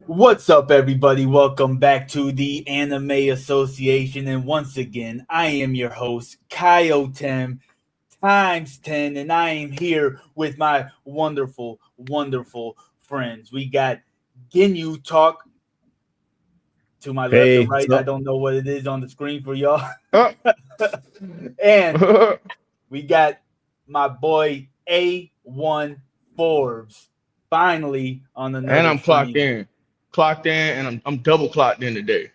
What's up, everybody? Welcome back to the Anime Association. And once again, I am your host, Kyle Tim times 10, and I am here with my wonderful, wonderful friends. We got Ginyu Talk to my left and Hey, right. I so don't know what it is on the screen for y'all. Oh, And and we got my boy A1 Forbes finally on another I'm stream. clocked in, and I'm double clocked in today.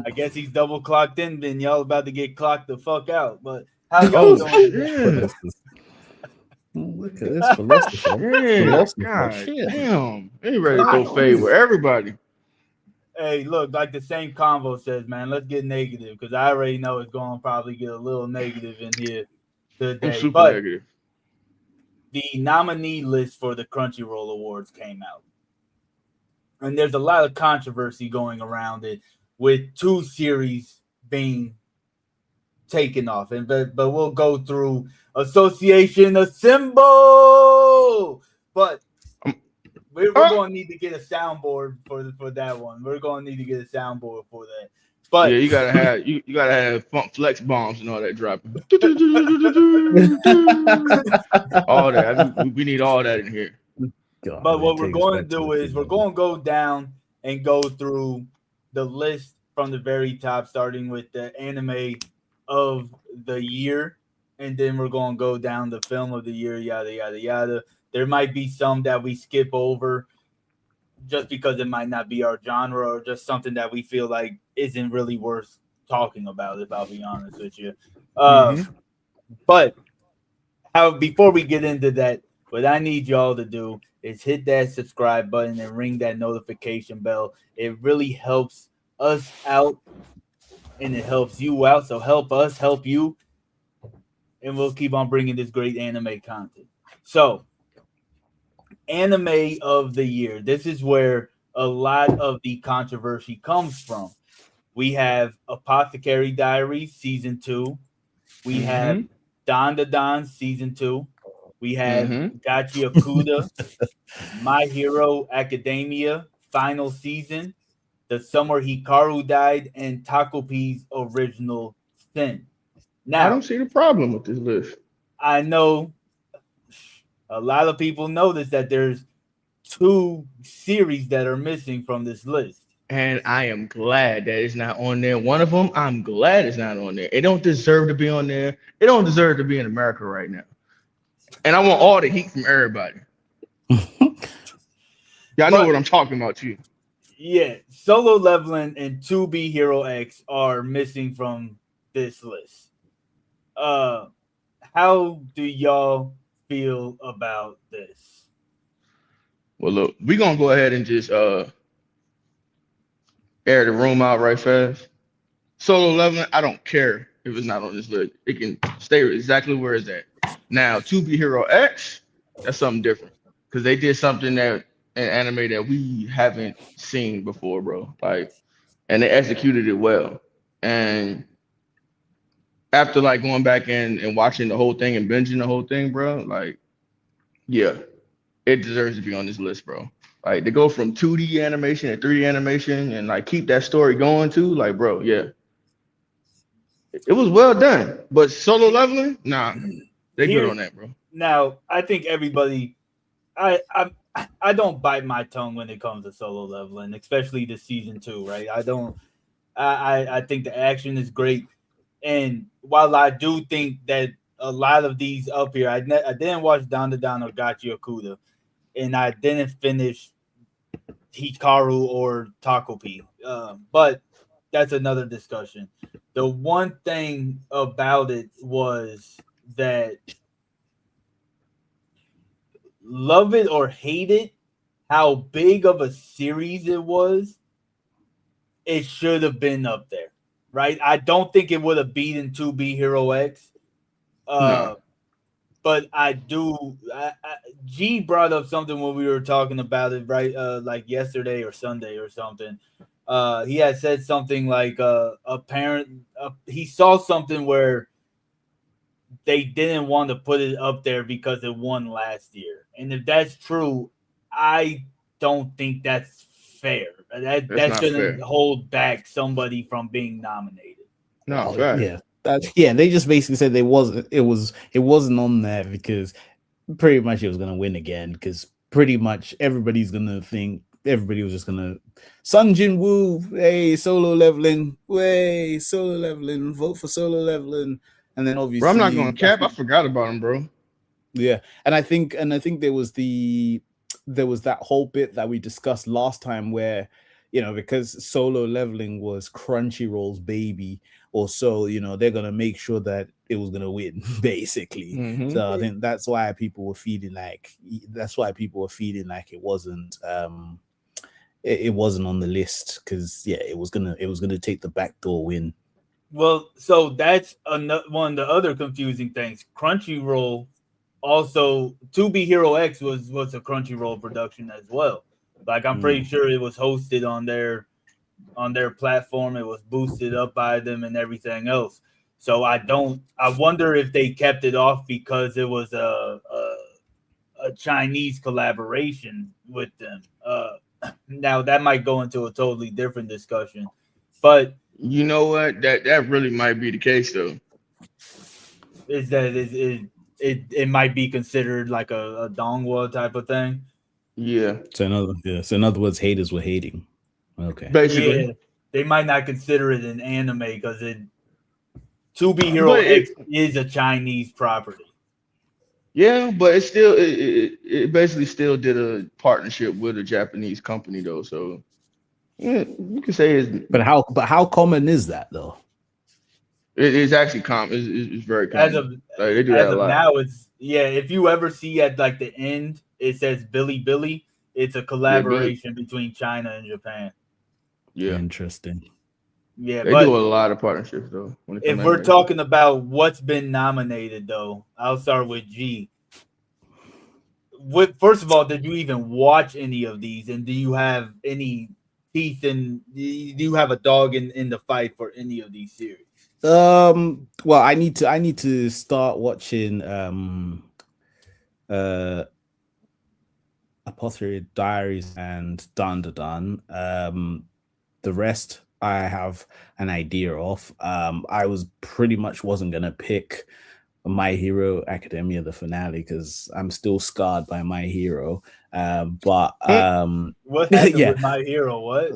I guess he's double clocked in. Then y'all about to get clocked the fuck out. But how y'all oh, doing today? what Shit, is this? Look at this philosopher. yeah, Philosopher. God Shit. damn, they ready to throw fade Golly. with everybody. Hey, look, like the same convo says, man. Let's get negative because I already know it's going to probably get a little negative in here I'm today. super But negative. the nominee list for the Crunchyroll Awards came out, and there's a lot of controversy going around it, with two series being taken off. And but we'll go through Association Assemble. But I'm, we're oh, going to need to get a soundboard for that one. We're going to need to get a soundboard for that. yeah, But you gotta have funk flex bombs and all that dropping. All that. We need all that in here. but Golly, what we're take us going to back to the do is we're beginning. going to go down and go through the list from the very top, starting with the anime of the year, and then we're going to go down the film of the year, yada yada yada. There might be some that we skip over just because it might not be our genre or just something that we feel like isn't really worth talking about. If I'll be honest with you, uh, Mm-hmm. but how before we get into that, what I need y'all to do is hit that subscribe button and ring that notification bell. It really helps us out and it helps you out. So help us help you, and we'll keep on bringing this great anime content. So, anime of the year. This is where a lot of the controversy comes from. We have Apothecary Diaries season 2. We have Mm-hmm. Don the Don season 2. We have Mm-hmm. Gachi Okuda, My Hero Academia final season, The Summer Hikaru Died, and Takopi's Original Sin. I don't Now, see the problem with this list. I know a lot of people notice that there's two series that are missing from this list. And I am glad that it's not on there. One of them, I'm glad it's not on there. It don't deserve to be on there. It don't deserve to be in America right now. And I want all the heat from everybody. Y'all know But what I'm talking about, too. yeah, Solo Leveling and 2B Hero X are missing from this list. Uh how do y'all feel about this? Well, look, we gonna go ahead and just air the room out right fast. Solo leveling, I don't care if it's not on this list. It can stay exactly where it's at. Now, 2B Hero X, that's something different because they did something that an anime that we haven't seen before, bro. Like, and they executed it well. And after like going back and watching the whole thing and binging the whole thing, bro, like, yeah, it deserves to be on this list, bro. Like, to go from 2D animation to 3D animation and like keep that story going too, like, bro, yeah, it was well done. But solo leveling, nah, they good Here on that, bro. now, I think everybody I don't bite my tongue when it comes to Solo Leveling, especially the season 2, right? I don't I think the action is great. And while I do think that a lot of these up here, I didn't watch Don the Don or Gachi Okuda, and I didn't finish Hikaru or Takopi. But that's another discussion. The one thing about it was that, love it or hate it, how big of a series it was, it should have been up there, right? I don't think it would have beaten 2B Hero X. Nah, Uh, but I do. G brought up something when we were talking about it, right? Like yesterday or Sunday or something. He had said something like a parent. He saw something where they didn't want to put it up there because it won last year, and if that's true, I don't think that's fair. That's That not shouldn't fair. hold back somebody from being nominated. No, Well, facts. yeah, yeah. They just basically said it wasn't on there because pretty much it was gonna win again because pretty much everybody was just gonna Sung Jin Woo, hey, solo leveling, way solo leveling, vote for solo leveling, and then Bro, I'm not obviously going to cap. I forgot about him, bro. yeah, and I think there was that whole bit that we discussed last time where because solo leveling was Crunchyroll's baby or so they're gonna make sure that it was gonna win basically. Hmm. So I think that's why people were feeling like it wasn't on the list because yeah it was gonna take the backdoor win. Well, so that's one of the other confusing things. Crunchyroll also, To Be Hero X was a Crunchyroll production as well. Like I'm pretty Mm. sure it was hosted on their platform. It was boosted up by them and everything else. So I wonder if they kept it off because it was a Chinese collaboration with them. Now that might go into a totally different discussion, but You know what? That really might be the case though. is that it might be considered like a Dongwa type of thing. Yeah, So in other words, haters were hating. Okay. basically. Yeah, they might not consider it an anime because it To Be Hero But it, X is a Chinese property. yeah, but it still it basically still did a partnership with a Japanese company though. So yeah, you can say But how common is that though? it's actually common. It's very As common. of Like they do that as a of lot. now, it's yeah. If you ever see at like the end, it says Billy Billy. It's a Yeah, but collaboration between China and Japan. yeah, Interesting. Yeah, they do but a lot of partnerships though when it comes if to we're animation. talking about what's been nominated, though, I'll start with G. First of all, did you even watch any of these, and do you have any teeth in? Do you have a dog in the fight for any of these series? Well, I need to start watching uh Apothecary Diaries and Dan Da Dan. The rest I have an idea of. I was pretty much wasn't gonna pick My Hero Academia the finale because I'm still scarred by My Hero. But Hmm. What happened yeah, with My Hero? What?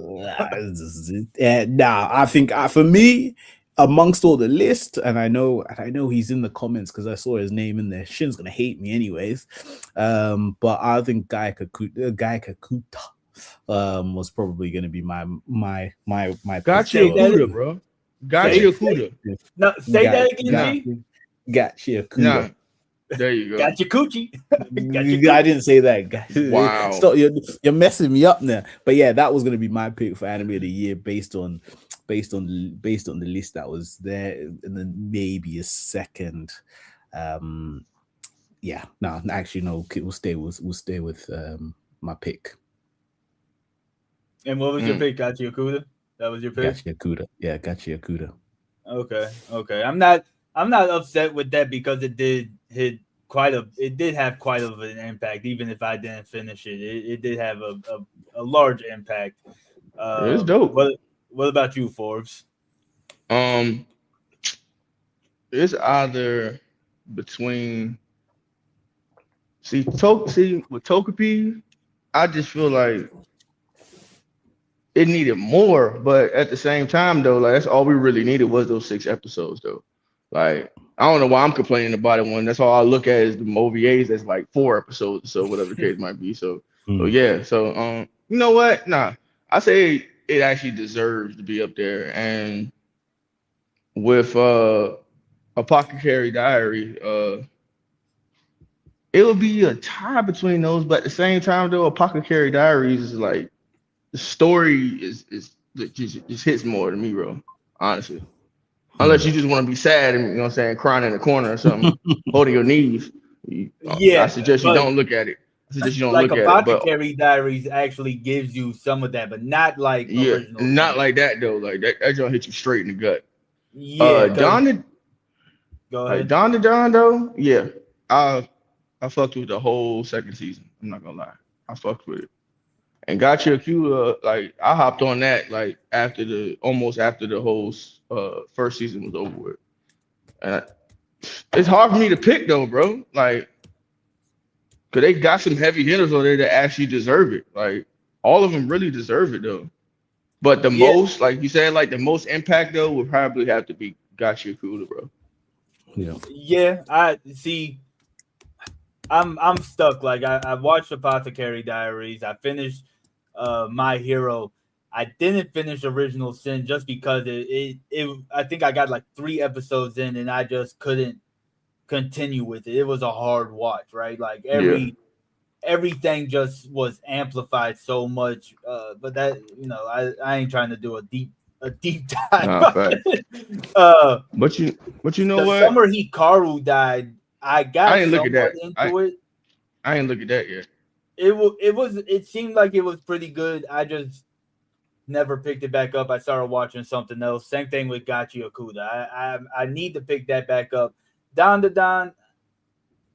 nah, I think for me, amongst all the list, and I know he's in the comments because I saw his name in there. Shin's gonna hate me anyways. But I think Guy Kakuta was probably gonna be my pick Gotcha Say that. Okuda, bro. Say Gotcha say Okuda. no. Say got that again, Nah, G. Gotcha nah. Kuda. There you go. Got your coochie. Got your I coochie. didn't say that, guys. Wow. Stop! You're messing me up now. But yeah, that was gonna be my pick for anime of the year based on the list that was there, and then maybe a second. Um, yeah, no, actually, no. We'll stay with my pick. And what was your Mm. pick? Got your Kuda. That was your pick. Gotcha, Kuda. Yeah, gotcha, Kuda. Okay, okay. I'm not upset with that because it did have quite of an impact. Even if I didn't finish it, it did have a large impact. It's dope. What about you, Forbes? Um, it's either between see with Togepi, I just feel like it needed more, but at the same time though, like that's all we really needed was those 6 episodes though. Like I don't know why I'm complaining about it when that's all I look at is the OVAs that's like 4 episodes, so whatever the case might be. So Hmm. yeah, so you know what? Nah, I say it actually deserves to be up there, and with Apothecary Diary, it would be a tie between those, but at the same time though, Apothecary Diaries is like the story is it just hits more to me, bro. Honestly, unless Hmm. you just want to be sad and you know what I'm saying, crying in the corner or something, holding your knees. I Yeah, suggest you but don't look at it. I suggest you don't like look at it. But Apothecary Diaries actually gives you some of that, but not like yeah, original not sin. like that though. Like that joint hit you straight in the gut. Yeah, cause Don the go like ahead. Don the Don though, yeah. I I fucked with the whole second season. I'm not gonna lie. I fucked with it. And got your Q. Like I hopped on that like almost after the whole first season was over with. And it's hard for me to pick though, bro. Like, cause they got some heavy hitters on there that actually deserve it. Like all of them really deserve it though. But the Yeah, most, like you said, like the most impact though would probably have to be Gotcha Cooler, bro. Yeah. yeah. I see. I'm stuck. Like I watched Apothecary Diaries. I finished My Hero. I didn't finish Original Sin just because it I think I got like 3 episodes in and I just couldn't continue with it. It was a hard watch, right? Like Yeah. everything just was amplified so much. But that I ain't trying to do a deep dive. Nah, facts. uh, But you know the what? summer Hikaru died, I I got didn't look at somewhat that. into it. I ain't look at that yet. It seemed like it was pretty good. I just never picked it back up. I started watching something else. Same thing with Gachi Okuda. I need to pick that back up. Don to Don,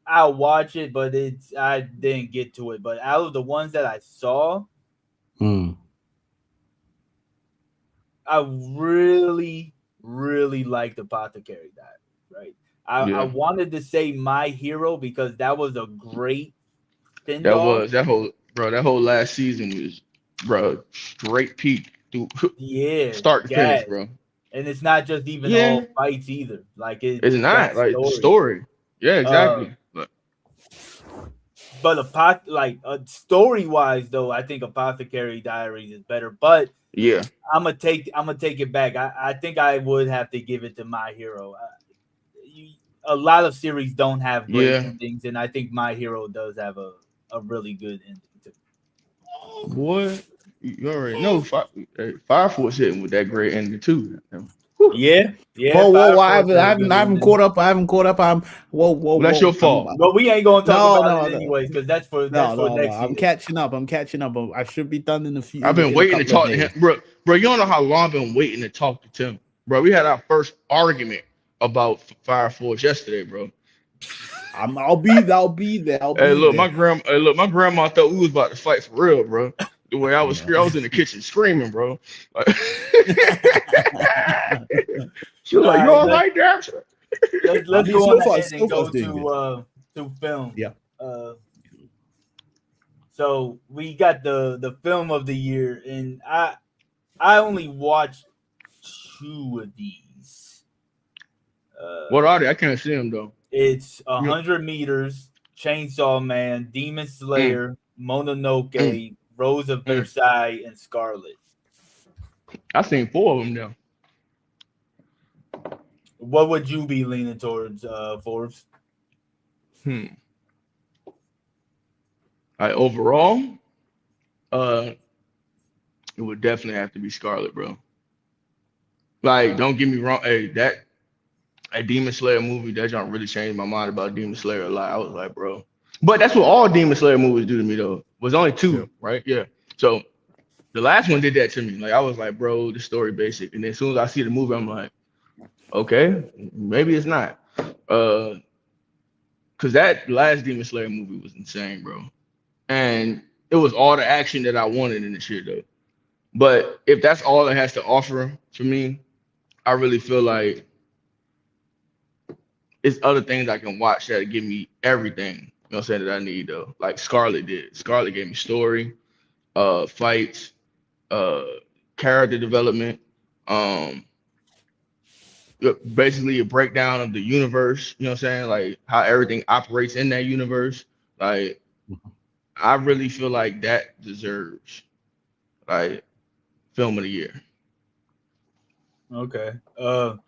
I'll watch it, but I didn't get to it. But out of the ones that I saw, Mm. I really, really liked Apothecary Diaries, right? I Yeah. wanted to say My Hero because that was a great spin That dog. was that whole last season was, bro, straight peak through Yeah, start to finish, gas. bro. And it's not just even Yeah, all fights either. Like it's it's got not like the story. story. Yeah, Uh, exactly. but story wise though, I think Apothecary Diaries is better. But Yeah, I'm gonna take it back. I think I would have to give it to My Hero. A lot of series don't have great yeah. endings, and I think My Hero does have a really good ending too. Boy, you already know Fire Force hitting with that great ending too. Whew. Yeah, yeah. Whoa! Fire I Force haven't, I has a haven't, good I haven't ending. caught up. I haven't caught up. I'm whoa, Well, that's your whoa. fault. But we ain't gonna talk No, about no, it no, anyways because that's no, for no, no. next I'm season. catching up. I'm catching up. I should be done in a few I've been in a waiting to couple of talk to him, days. bro. Bro, you don't know how long I've been waiting to talk to Tim, bro. We had our first argument about Fire Force yesterday, bro. I'll be there. I'll be there. I'll Hey, be look, there. my grandma thought we was about to fight for real, bro. The way I was No. screaming, I was in the kitchen screaming, bro. Like, she was All like, "You right, all right, Dad?" I let's mean, go on so far, ahead and go it's doing good. to film. Yeah. Uh, so we got the film of the year, and I only watched 2 of these. What Uh, are they? I can't see them though. it's You, 100 meters, Chainsaw Man, Demon mm, Slayer, mm, Mononoke, Rose of mm. Versailles, and Scarlet. I seen 4 of them now. What would you be leaning towards, Forbes? Hmm. Like overall, uh, it would definitely have to be Scarlet, bro. Like, don't get me wrong. Hey, that a Demon Slayer movie, that jump really changed my mind about Demon Slayer a lot. I was like, bro. But that's what all Demon Slayer movies do to me though. Was only Yeah. 2, right? Yeah. So the last one did that to me. Like I was like, bro, the story basic. And then as soon as I see the movie, I'm like, okay, maybe it's not. Cause that last Demon Slayer movie was insane, bro. And it was all the action that I wanted in the shit though. But if that's all it has to offer for me, I really feel like it's other things I can watch that give me everything. You know what I'm saying that I need though. Like Scarlet did. Scarlet gave me story, fights, uh, character development, um, basically a breakdown of the universe. You know what I'm saying? Like how everything operates in that universe. Like I really feel like that deserves like film of the year. Okay.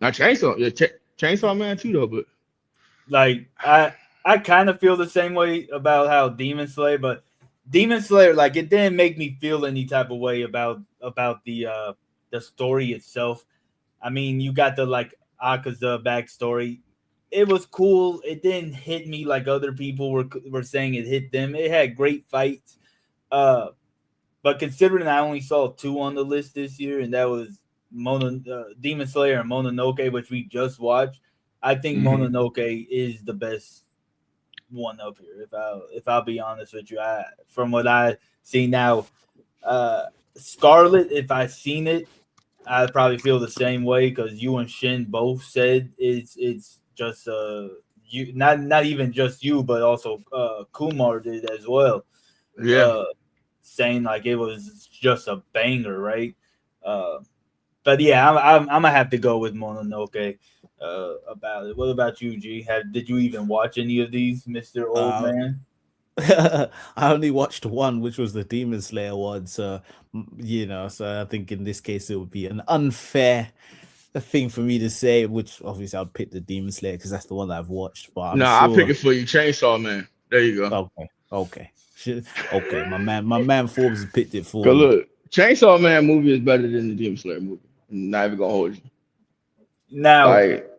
Now Chainsaw, yeah, Chainsaw Man too though, but Like I kind of feel the same way about how Demon Slayer, but Demon Slayer, like it didn't make me feel any type of way about the story itself. I mean, you got the like Akaza backstory. It was cool. It didn't hit me like other people were saying it hit them. It had great fights. Uh, but considering I only saw 2 on the list this year, and that was Demon Slayer and Mononoke, which we just watched, I think mhm. Mononoke is the best one up here. If I'll be honest with you, from what I see now, Scarlet, if I seen it, I'd probably feel the same way because you and Shin both said it's just you not even just you but also Kumar did as well, Yeah. uh saying like it was just a banger, right? Uh, but yeah, I'm gonna have to go with Mononoke about it. What about you, G? Did you even watch any of these, Mister Old Uh, Man? I only watched one, which was the Demon Slayer one. So, so I think in this case it would be an unfair thing for me to say, which obviously I'll pick the Demon Slayer because that's the one that I've watched. But I'm Nah, I'll pick sure. it for you. Chainsaw Man. There you go. Okay. Okay, my man Forbes has picked it for Cause me. look, Chainsaw Man movie is better than the Demon Slayer movie. I'm not even gonna hold you. Now, Like,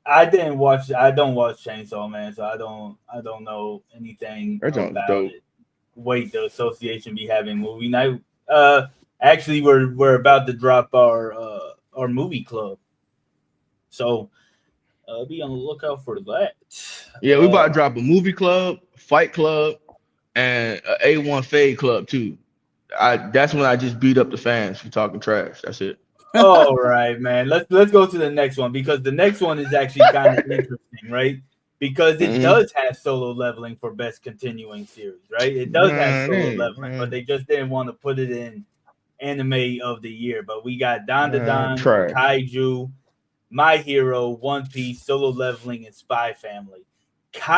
I didn't watch. I don't watch Chainsaw Man, so I don't know anything that joint's about dope. it. Wait, the association be having movie night. Actually, we're about to drop our movie club, so be on the lookout for that. Yeah, we Uh, about to drop a movie club, fight club, and a A1 fade club too. That's when I just beat up the fans for talking trash. That's it. all right, man. Let's go to the next one because the next one is actually kind of interesting, right? Because it Mm-hmm. does have solo leveling for best continuing series, right? It does have Man, solo hey, leveling, but man, they just didn't want to put it in anime of the year. But we got Dan Dan, trash. Kaiju, My Hero, One Piece, Solo Leveling, and Spy Family.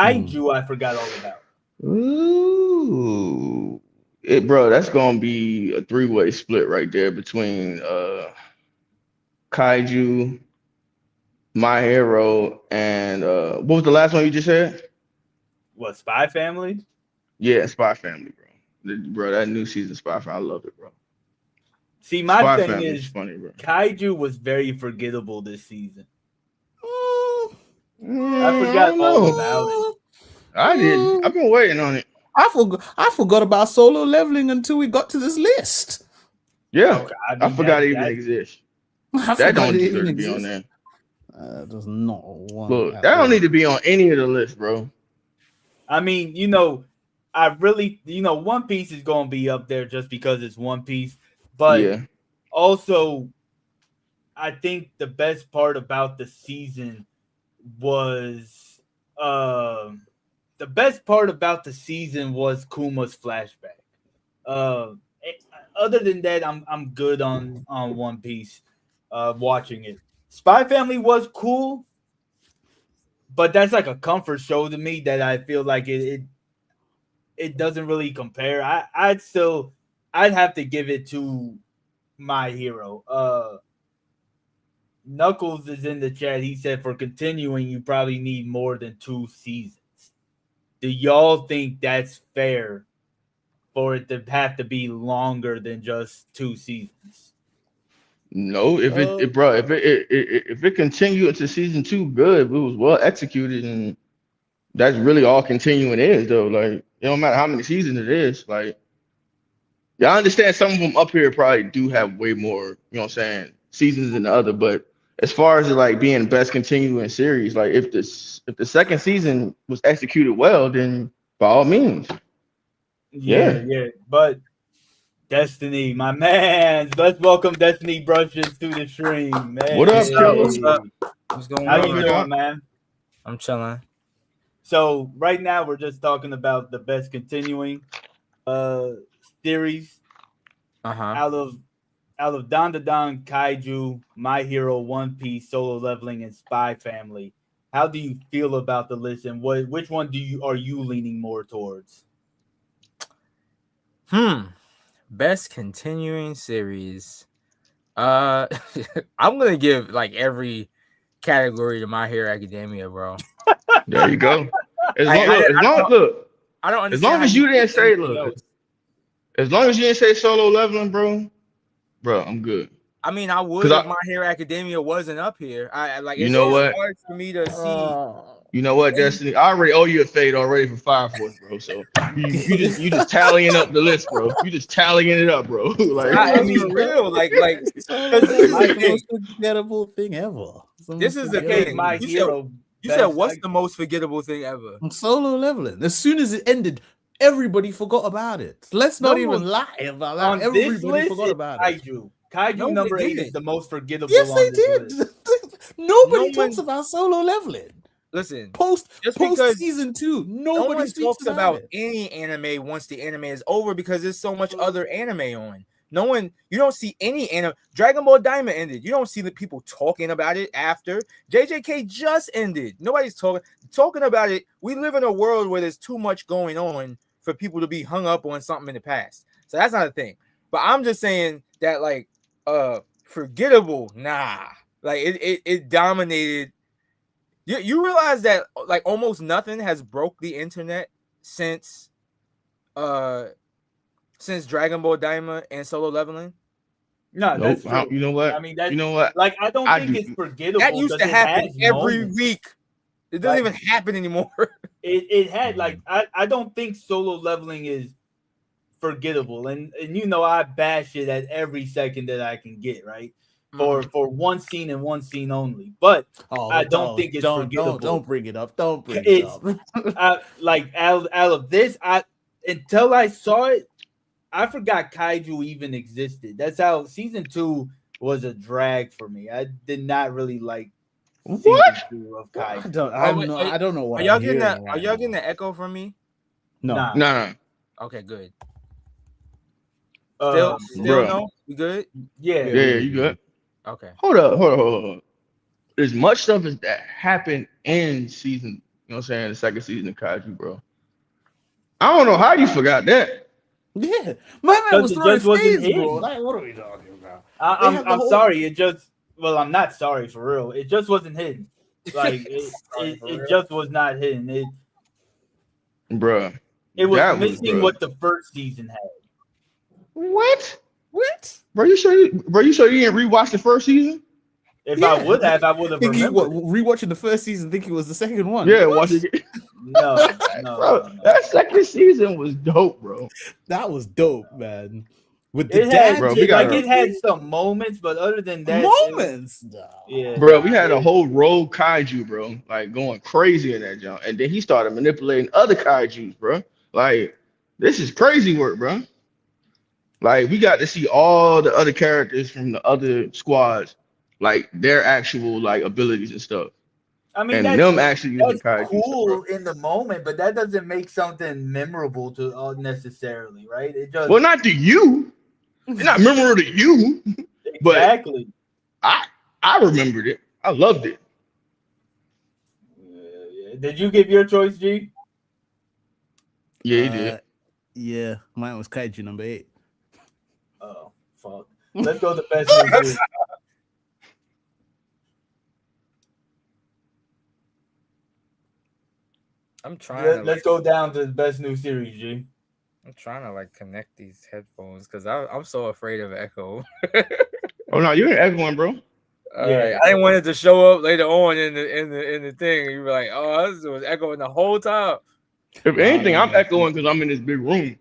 Hmm. Kaiju, I forgot all about. Ooh, bro, that's gonna be a three-way split right there between Kaiju, My Hero, and what was the last one you just said? What, Spy Family? Yeah, Spy Family, bro. Bro, that new season Spy Family, I love it, bro. See, my Spy thing Family is is, funny, bro. Kaiju was very forgettable this season. Mm, I I forgot don't all know. about it. I did. mm. I've been waiting on it. I forgot about solo leveling until we got to this list. Yeah, Okay, I I mean forgot it even that exists. I That forgot don't it deserve even to be on exists. there. Does not one Look, at that don't all. need to be on any of the lists, bro. I mean, I really, One Piece is going to be up there just because it's One Piece, but Yeah. also I think the best part about the season was the best part about the season was Kuma's flashback. Uh, eh, Other than that, I'm good on One Piece. Watching it, Spy Family was cool, but that's like a comfort show to me that I feel like it doesn't really compare. I'd have to give it to My Hero. Knuckles is in the chat. He said for continuing, you probably need more than 2 seasons. Do y'all think that's fair for it to have to be longer than just 2 seasons? No, if Uh, bro, if it continued into season two, good. If it was well executed, and that's really all continuing is though. Like, it don't matter how many seasons it is. Like, yeah, I understand some of them up here probably do have way more, what I'm saying, seasons than the other. But as far as like being best continuing series, like if the second season was executed well, then by all means, Yeah, yeah. yeah. But Destiny, my man. Let's welcome Destiny Brushes to the stream. What What's up, up? Killer? What's up? Hey. What's going How What up, you on? big doing, dog? man? I'm chilling. So right now we're just talking about the best continuing uh series Uh huh. out of Don to Don, Kaiju, My Hero, One Piece, Solo Leveling, and Spy Family. How do you feel about the list, and which one are you leaning more towards? Best continuing series. Uh, I'm gonna give like every category to My Hero Academia, bro. There you go. As I long I, look, I don't I don't as understand long how as you you pick didn't say anything look, else. as long as you didn't say solo leveling, bro, I'm good. I mean, I Cause would if I, My Hero Academia wasn't up here. I like you it's know just what, hard for me to see. you know what, Destiny, I already owe you a fade already for Fire Force, bro. So you just tallying up the list, bro. You just tallying it up, bro. Like, I For mean, real, Solo because this is leveling the my is the thing. most forgettable thing ever. It's the This most is the okay, forgettable thing. My thing. Hero You said best. what's the most forgettable thing ever? Solo leveling. As soon as it ended, everybody forgot about it. Let's not No even one- lie about that. On this Everybody list, forgot it's about it. Kaiju. Kaiju No, number they 8 is didn't. the most forgettable Yes, on they this did. list. Nobody No talks one- about solo leveling. Listen, Post just post because season 2, no nobody one speaks talks about about it. any anime once the anime is over because there's so much other anime on. No one, you don't see any anime. Dragon Ball Diamond ended. You don't see the people talking about it after. JJK just ended. Nobody's talking about it. We live in a world where there's too much going on for people to be hung up on something in the past. So that's not a thing. But I'm just saying that like forgettable, nah. Like it dominated. You realize that like almost nothing has broke the internet since Dragon Ball Daima and Solo Leveling. No, Nope. that's true. You know what? I mean, that's You know what? like I don't I think do- it's forgettable. That used to because it happen has every moments. week. It doesn't Like- even happen anymore. It had like I don't think Solo Leveling is forgettable, and you know I bash it at every second that I can get, right? For one scene and one scene only. But I don't think it's forgettable. Don't bring it up. Don't bring it up. Like out of this, until I saw it, I forgot Kaiju even existed. That's how season 2 was a drag for me. I did not really like season What? 2 of I Kaiju. don't, I don't know what Are y'all I'm getting hearing that? right Are y'all now. getting the echo from me? No. Nah. No. Okay, good. Uh, Still Bruh. no? You good? yeah. Yeah, you good? Okay. Hold up. As much stuff as that happened in season, you know what I'm saying, the second season of Kaiju, bro. I don't know how you forgot that. Yeah, my man Because was it throwing just wasn't fades, bro. hidden. Like, what are we talking about? I'm had the I'm whole- sorry. It just I'm not sorry for real. It just wasn't hidden. Like Sorry for it real. just was not hidden. Bruh. It was That missing bruh. what the first season had. What? What? Bro, you sure you didn't rewatch the first season? If Yeah. I would have Thinking what? remembered. Rewatching the first season, thinking it was the second one. Yeah, What? watch it. No, Bro, that second season was dope, bro. That was dope, man. With the It dad, had Bro, we like gotta- it had some moments, but other than that, it was- moments. yeah. Bro, we had a whole rogue kaiju, bro, like going crazy in that jump. And then he started manipulating other kaijus, bro. Like, this is crazy work, bro. Like, we got to see all the other characters from the other squads, like their actual like abilities and stuff. I mean, And that's, them actually using that's kaiju. cool in the moment, but that doesn't make something memorable to necessarily, right? It just Well, not to you. It's not memorable to you. but- exactly. I remembered it. I loved it. Yeah. Did you give your choice, G? Yeah, he did. Yeah, mine was Kaiju number 8. Oh fuck! Let's go to best new series. I'm trying. Let's go down to the best new series, G. I'm trying to like connect these headphones because I'm so afraid of echo. Oh no, you ain't echoing, bro. All Yeah. right. I didn't want it to show up later on in the thing. You were like, oh, this was echoing the whole time. If anything, Nah, I'm echoing because I'm in this big room.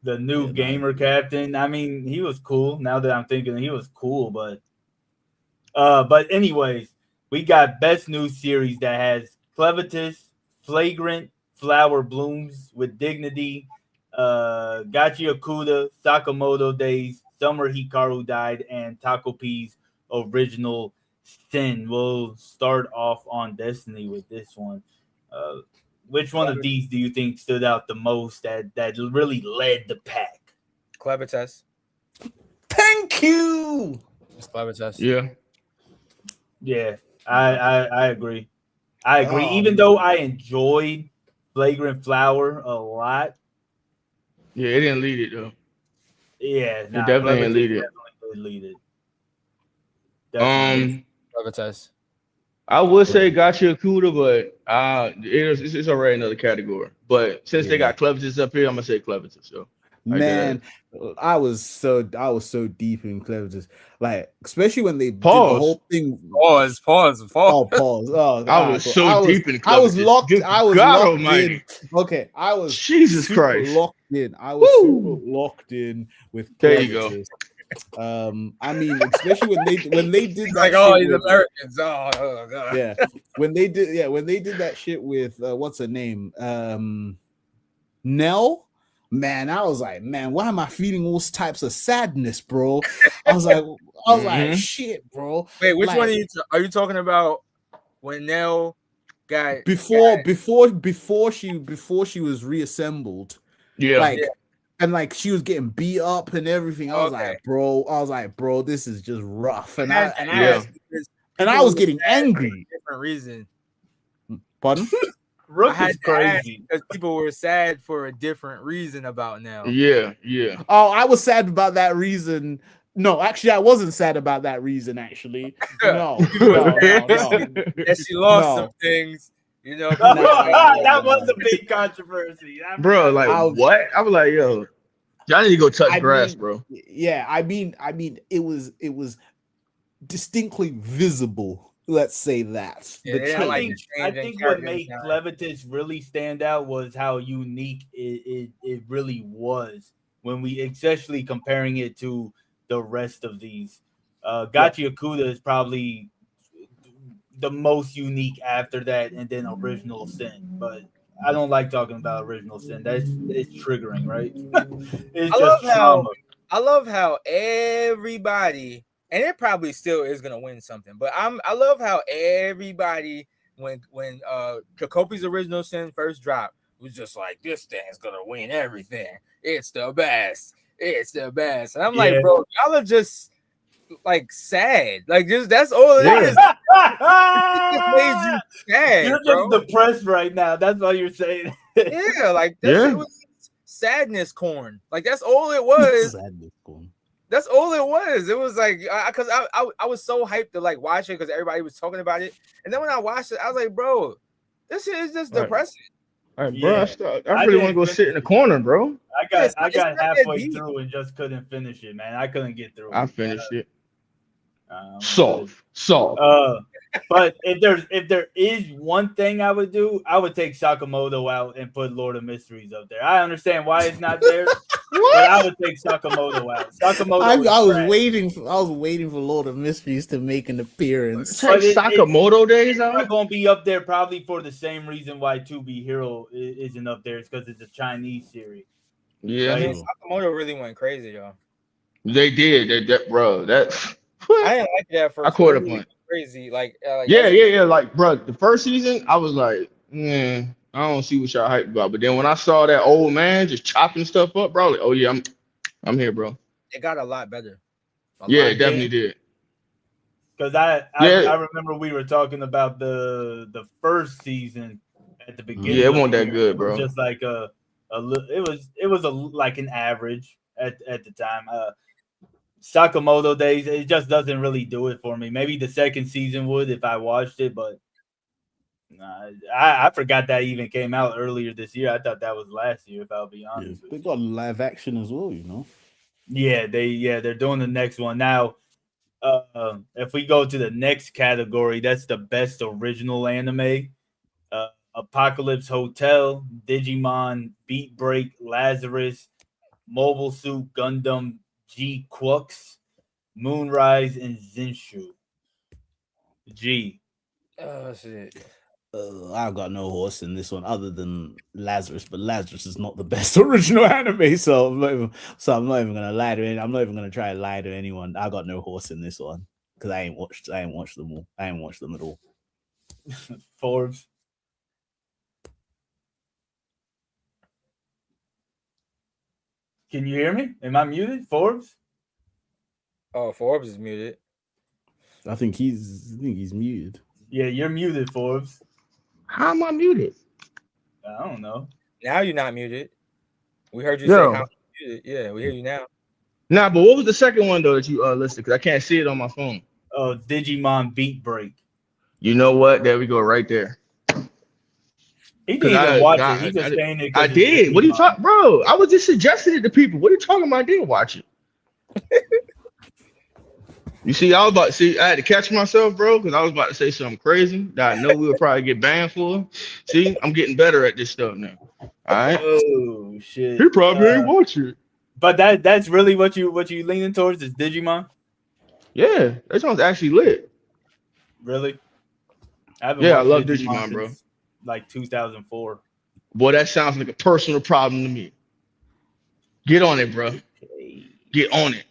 The new Yeah, gamer captain. I mean, he was cool. Now that I'm thinking, he was cool, but anyways, we got best new series that has Clevitus, Flagrant, Flower Blooms with Dignity, Gachi Okuda, Sakamoto Days, Summer Hikaru Died, and Taco P's Original Sin. We'll start off on Destiny with this one. Which one of these do you think stood out the most that really led the pack? Clever test. Thank you. It's clever test. Yeah. Yeah, I agree. I agree. Oh, Even though I enjoyed Flagrant Flower a lot, Yeah, it didn't lead it though. yeah, definitely didn't lead it. Definitely did lead it. Definitely. Clever test. I would say Gachi Akuda, but it's already another category. But since they got Clevitus up here, I'm gonna say Clevitus. So Man, I was so deep in Clevitus, like especially when they did the Pause. whole thing. Pause. Oh, pause. Oh, I was so deep in Clevitus. I was locked. Good I was God locked Almighty. in. Okay, I was Jesus super Christ. locked in. I was Woo. super locked in with Clevitus. There you go. I mean, especially when they did that. Like, oh, shit these with- Americans. Oh, God. yeah, when they did that shit with what's her name? Nell, man, I was like, man, why am I feeling all types of sadness, bro? I was like, Mhm. shit, bro. Wait, which Like, one are you talking about? When Nell got before she was reassembled, Yeah. like, Yeah. and like she was getting beat up and everything. I was Okay. like, bro, this is just rough. And had I to Yeah. ask because and I people was were getting sad for a angry. different reason. Pardon? I Rook had is to ask crazy. because people were sad for a different reason about Nell. Yeah. Yeah. Oh, I was sad about that reason. No, actually, I wasn't sad about that reason. Actually, no, You were no, sad no, no, that she lost no. some things. You know, Nah, people were like, That was a big controversy. I Bro, forgot like I was- what? I was like, yo, y'all need to go touch I grass, mean, bro. yeah, I mean, it was distinctly visible. Let's say that Yeah, the they didn't like the change. I change in think what character made design. Clevitis really stand out was how unique it really was when we, especially comparing it to the rest of these. Gachi Okuda is probably the most unique after that, and then Original Sin. But I don't like talking about Original Sin. It's triggering, right? It's I just love how trauma. I love how everybody, and it probably still is gonna win something, but I love how everybody when Jacoby's Original Sin first dropped was just like, this thing's gonna win everything. It's the best. It's the best. And I'm Yeah. like, bro, y'all are just like sad. Like just that's all it Yeah. is. It just made you sad, You're bro. just depressed right now. That's all you're saying. Yeah, like that Yeah. shit was sadness corn. Like that's all it was. That's all it was. It was like because I was so hyped to like watch it because everybody was talking about it, and then when I watched it, I was like, bro, this shit is just Right. depressing. All right, bro. Yeah. I I really want to didn't go finish sit in the it. corner, bro. I got not that halfway deep. through and just couldn't finish it, man. I couldn't get through. I finished it. But, Soft. but if there is one thing I would do, I would take Sakamoto out and put Lord of Mysteries up there. I understand why it's not there, but I would take Sakamoto out. Sakamoto I was trash. waiting for Lord of Mysteries to make an appearance. Take Sakamoto days It's not out. going to be up there probably for the same reason why 2B Hero isn't up there. It's because it's a Chinese series. Yeah, I mean, Sakamoto really went crazy, y'all. they did. Bro, that. I didn't like that first. I caught up really on it. crazy. Like Yeah. Like, bro, the first season, I was like, I don't see what y'all hyped about. But then when I saw that old man just chopping stuff up, bro, like, oh yeah, I'm here, bro. It got a lot better. It definitely did. Because I remember we were talking about the first season at the beginning. Yeah, it of wasn't the that year. good, It was bro. just like it was like an average at the time. Sakamoto days, it just doesn't really do it for me. Maybe the second season would if I watched it, but I forgot that even came out earlier this year. I thought that was last year, if I'll be honest. They got live action as well, you know. Yeah, they're doing the next one now. If we go to the next category, that's the best original anime. Apocalypse Hotel, Digimon, Beat Break, Lazarus, Mobile Suit Gundam, G Quux, Moonrise, and Zinshu. G. Oh shit. I've got no horse in this one other than Lazarus, but Lazarus is not the best original anime, so I'm not even gonna lie to it. I'm not even gonna try to lie to anyone. I got no horse in this one because I ain't watched them all. I ain't watched them at all. Forbes. Can you hear me? Am I muted? Forbes? Oh, Forbes is muted. I think he's muted. Yeah, you're muted, Forbes. How am I muted? I don't know. Now you're not muted. We heard you say how you're muted. Yeah, we hear you now. Nah, but what was the second one though that you listed? Because I can't see it on my phone. Oh, Digimon Beat Break. You know what? There we go, right there. He didn't even watch it. He just saying it. I did. What are you talking, bro? I was just suggesting it to people. What are you talking about? I didn't watch it. You see, I had to catch myself, bro, because I was about to say something crazy that I know we would probably get banned for. See, I'm getting better at this stuff now. All right. Oh shit. He probably ain't watch it. But that's really what you leaning towards is Digimon? Yeah, that sounds actually lit. Really? I love Digimon, bro. Like 2004. Boy, that sounds like a personal problem to me. Get on it, bro. Okay. Get on it.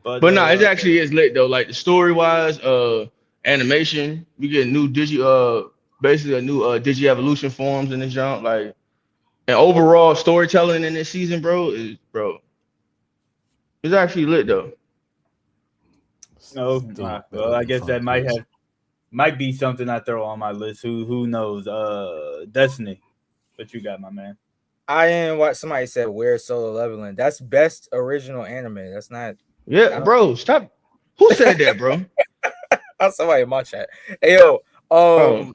But But nah, it actually is lit though. Like the story wise, animation, we get new basically a new digi evolution forms in this jump. Like, and overall storytelling in this season, bro, it's actually lit though. no, Still well, better I than guess that Frontiers. might be something I throw on my list. Who knows? Destiny. What you got, my man? I didn't watch. Somebody said where's Solo Leveling? That's best original anime. That's not. Yeah, bro, stop. Who said that, bro? Somebody in my chat. Hey yo, Oh.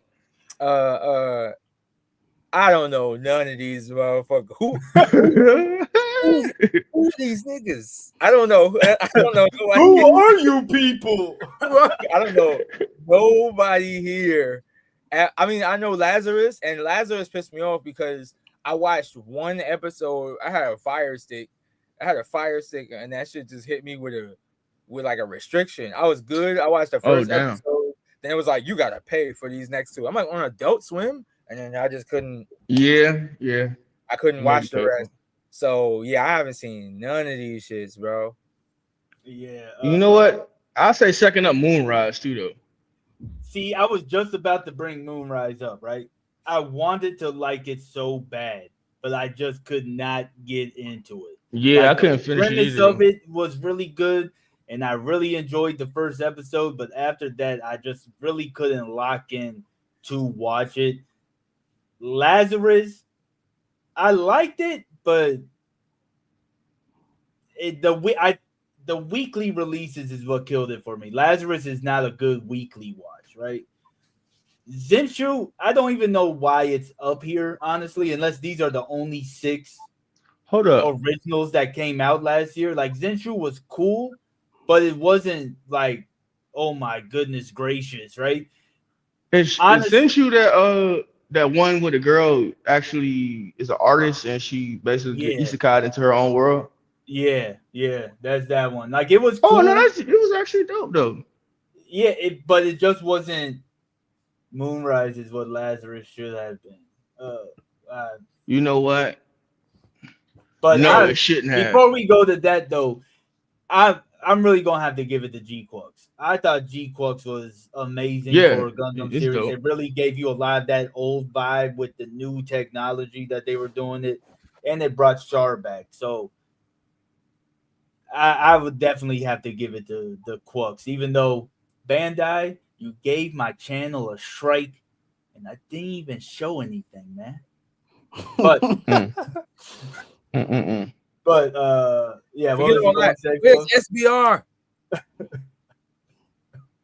I don't know none of these motherfuckers. Who these niggas? I don't know. I don't know. Who are you people? I don't know. Nobody here. I mean, I know Lazarus, and Lazarus pissed me off because I watched one episode. I had a fire stick, and that shit just hit me with like a restriction. I was good. I watched the first episode. Then it was like, you gotta pay for these next two. I'm like on Adult Swim, and then I just couldn't. Yeah. I couldn't watch the rest. So yeah, I haven't seen none of these shits, bro. Yeah. You know what? I'll say second up Moonrise too, though. See, I was just about to bring Moonrise up, right? I wanted to like it so bad, but I just could not get into it. Yeah, like, I couldn't finish it. The premise either. of it was really good, and I really enjoyed the first episode, but after that, I just really couldn't lock in to watch it. Lazarus, I liked it, but the weekly releases is what killed it for me. Lazarus is not a good weekly watch, right? Zenshu, I don't even know why it's up here, honestly, unless these are the only 6 originals that came out last year. Like, Zenshu was cool, but it wasn't like, oh my goodness gracious, right? Is Zenshu that one where the girl actually is an artist and she basically get isekai into her own world? Yeah, that's that one. Like, it was cool. Oh no, it was actually dope though. Yeah, but it just wasn't. Moonrise is what Lazarus should have been. You know what? But no, it shouldn't have. Before we go to that though, I'm really gonna have to give it to G-Quux. I thought G-Quux was amazing for a Gundam series. Dope. It really gave you a lot of that old vibe with the new technology that they were doing it, and it brought Char back. So I would definitely have to give it to the Quux, even though Bandai, you gave my channel a strike, and I didn't even show anything, man. But, yeah. Where's SBR?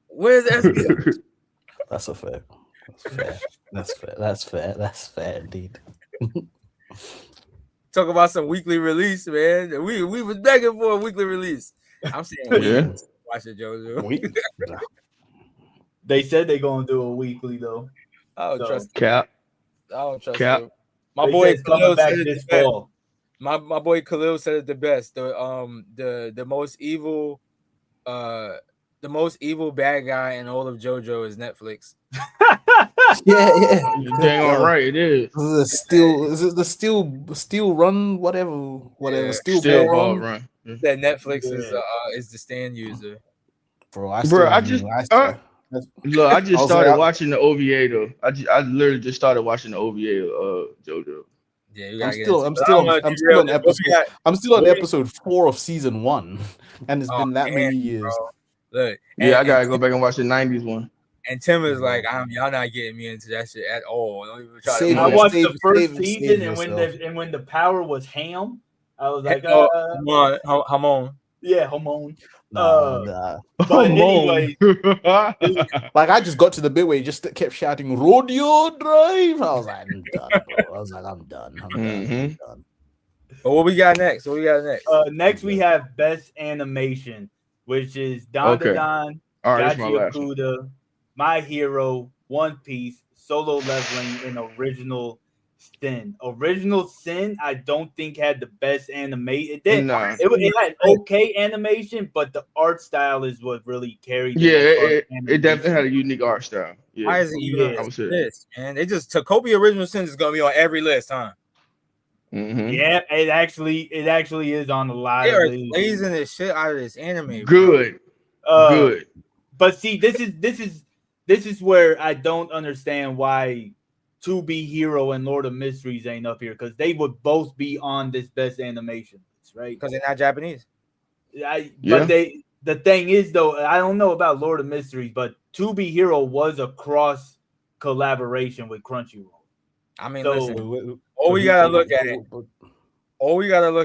Where's SBR? That's a fair. That's fair, indeed. Talk about some weekly release, man. We was begging for a weekly release. I'm saying, watch it, JoJo. They said they're gonna do a weekly though. I don't trust Cap. I don't trust Cap. him. My boy Khalil said it the best. My boy Khalil said it the best. The most evil bad guy in all of JoJo is Netflix. Yeah. You're dang all right. It is. Is it the steel run whatever steel ball run? That Netflix is the stand user. Bro, I just started watching the OVA though. I literally just started watching the OVA of JoJo. Yeah, I'm still on episode 4 of season 1, and it's been that many years. Look, I gotta go back and watch the 90s one. And Tim is like, y'all not getting me into that shit at all. Don't even try to. I watched the first season, and when the power was ham, I was like, Hamon. Yeah, Hamon. Nah. But anyway, like I just got to the bit where he just kept shouting "Rodeo Drive." I was like, I'm done, bro. I'm done. But what we got next? Next we have Best Animation, which is Dandadan, Gachiakuda, My Hero, One Piece, Solo Leveling, and Original Sin. Original Sin, I don't think had the best animation. It did. Nah. It had okay animation, but the art style is what really carried Yeah, it as far as it definitely had animation. a unique art style. Why Yeah, is it even on Yeah. I would say that. this list, man? They just Takopi Original Sins is gonna be on every list, huh? Mm-hmm. Yeah, it actually is on a lot They of are the blazing the shit out of this anime, bro. Good, uh good. but see this is where I don't understand why To Be Hero and Lord of Mysteries ain't up here because they would both be on this best animation list, right? Because they're not Japanese. But Yeah. the thing is though, I don't know about Lord of Mysteries, but To Be Hero was a cross collaboration with Crunchyroll. I mean, So listen, all we gotta look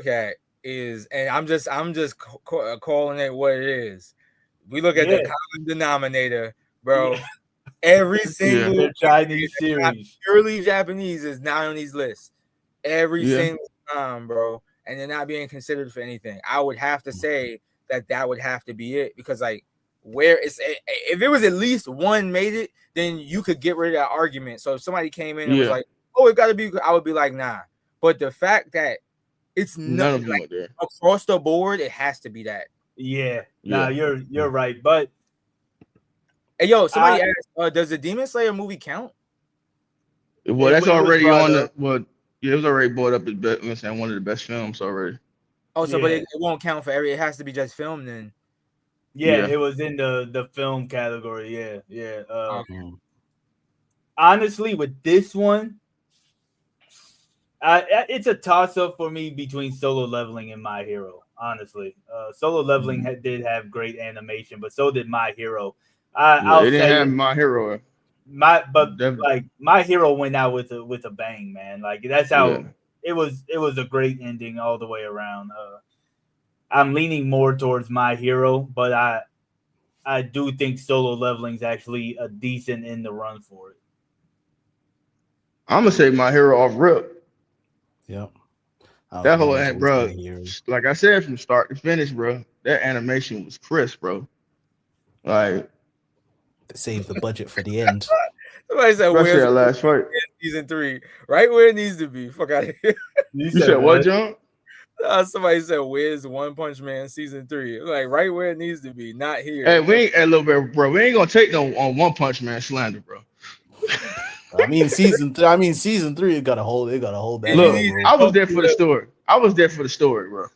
at is, and I'm just calling it what it is. We look at the yeah, common denominator, bro. yeah. Every single The Chinese anime that's not series. purely Japanese is not on these lists. Every Yeah. single time, bro, and they're not being considered for anything. I would have to say that would have to be it because, like, where it's if it was at least one made it, then you could get rid of that argument. So if somebody came in and was Yeah. like, "Oh, it got to be," I would be like, "Nah." But the fact that it's not None of them like are there. across the board, it has to be that. Yeah, Yeah. nah, you're right. But Hey, yo, somebody I, asked, "Does the Demon Slayer movie count?" Well, that's it was already brought on the. up. Well, yeah, it was already brought up as one of the best films already. Oh, so but Yeah. it won't count for every. It has to be just filmed then. Yeah, Yeah. it was in the film category. Yeah, yeah. Okay. Honestly, with this one, it's a toss up for me between Solo Leveling and My Hero. Honestly, Solo Leveling did have great animation, but so did My Hero. Yeah, I'll they didn't say have it. My Hero. But Dev- like My Hero went out with a bang, man. Like that's yeah. how it was. It was a great ending all the way around. I'm leaning more towards My Hero, but I do think Solo Leveling's actually a decent in the run for it. I'm gonna say My Hero off rip. Yep. I was That whole leaning towards My bro, Hero. like I said from start to finish, bro, that animation was crisp, bro. Like They saved the budget for the end. Somebody said, especially "Where's that last fight. season 3?" Right where it needs to be. Fuck out of here. You said what, John? Somebody said, "Where's One Punch Man season 3?" Like right where it needs to be, not here. Hey, we ain't a little bit, bro. We ain't gonna take no on One Punch Man slander, bro. Season 3 it got a hold that Look, down, bro. I was there for the story. I was there for the story, bro.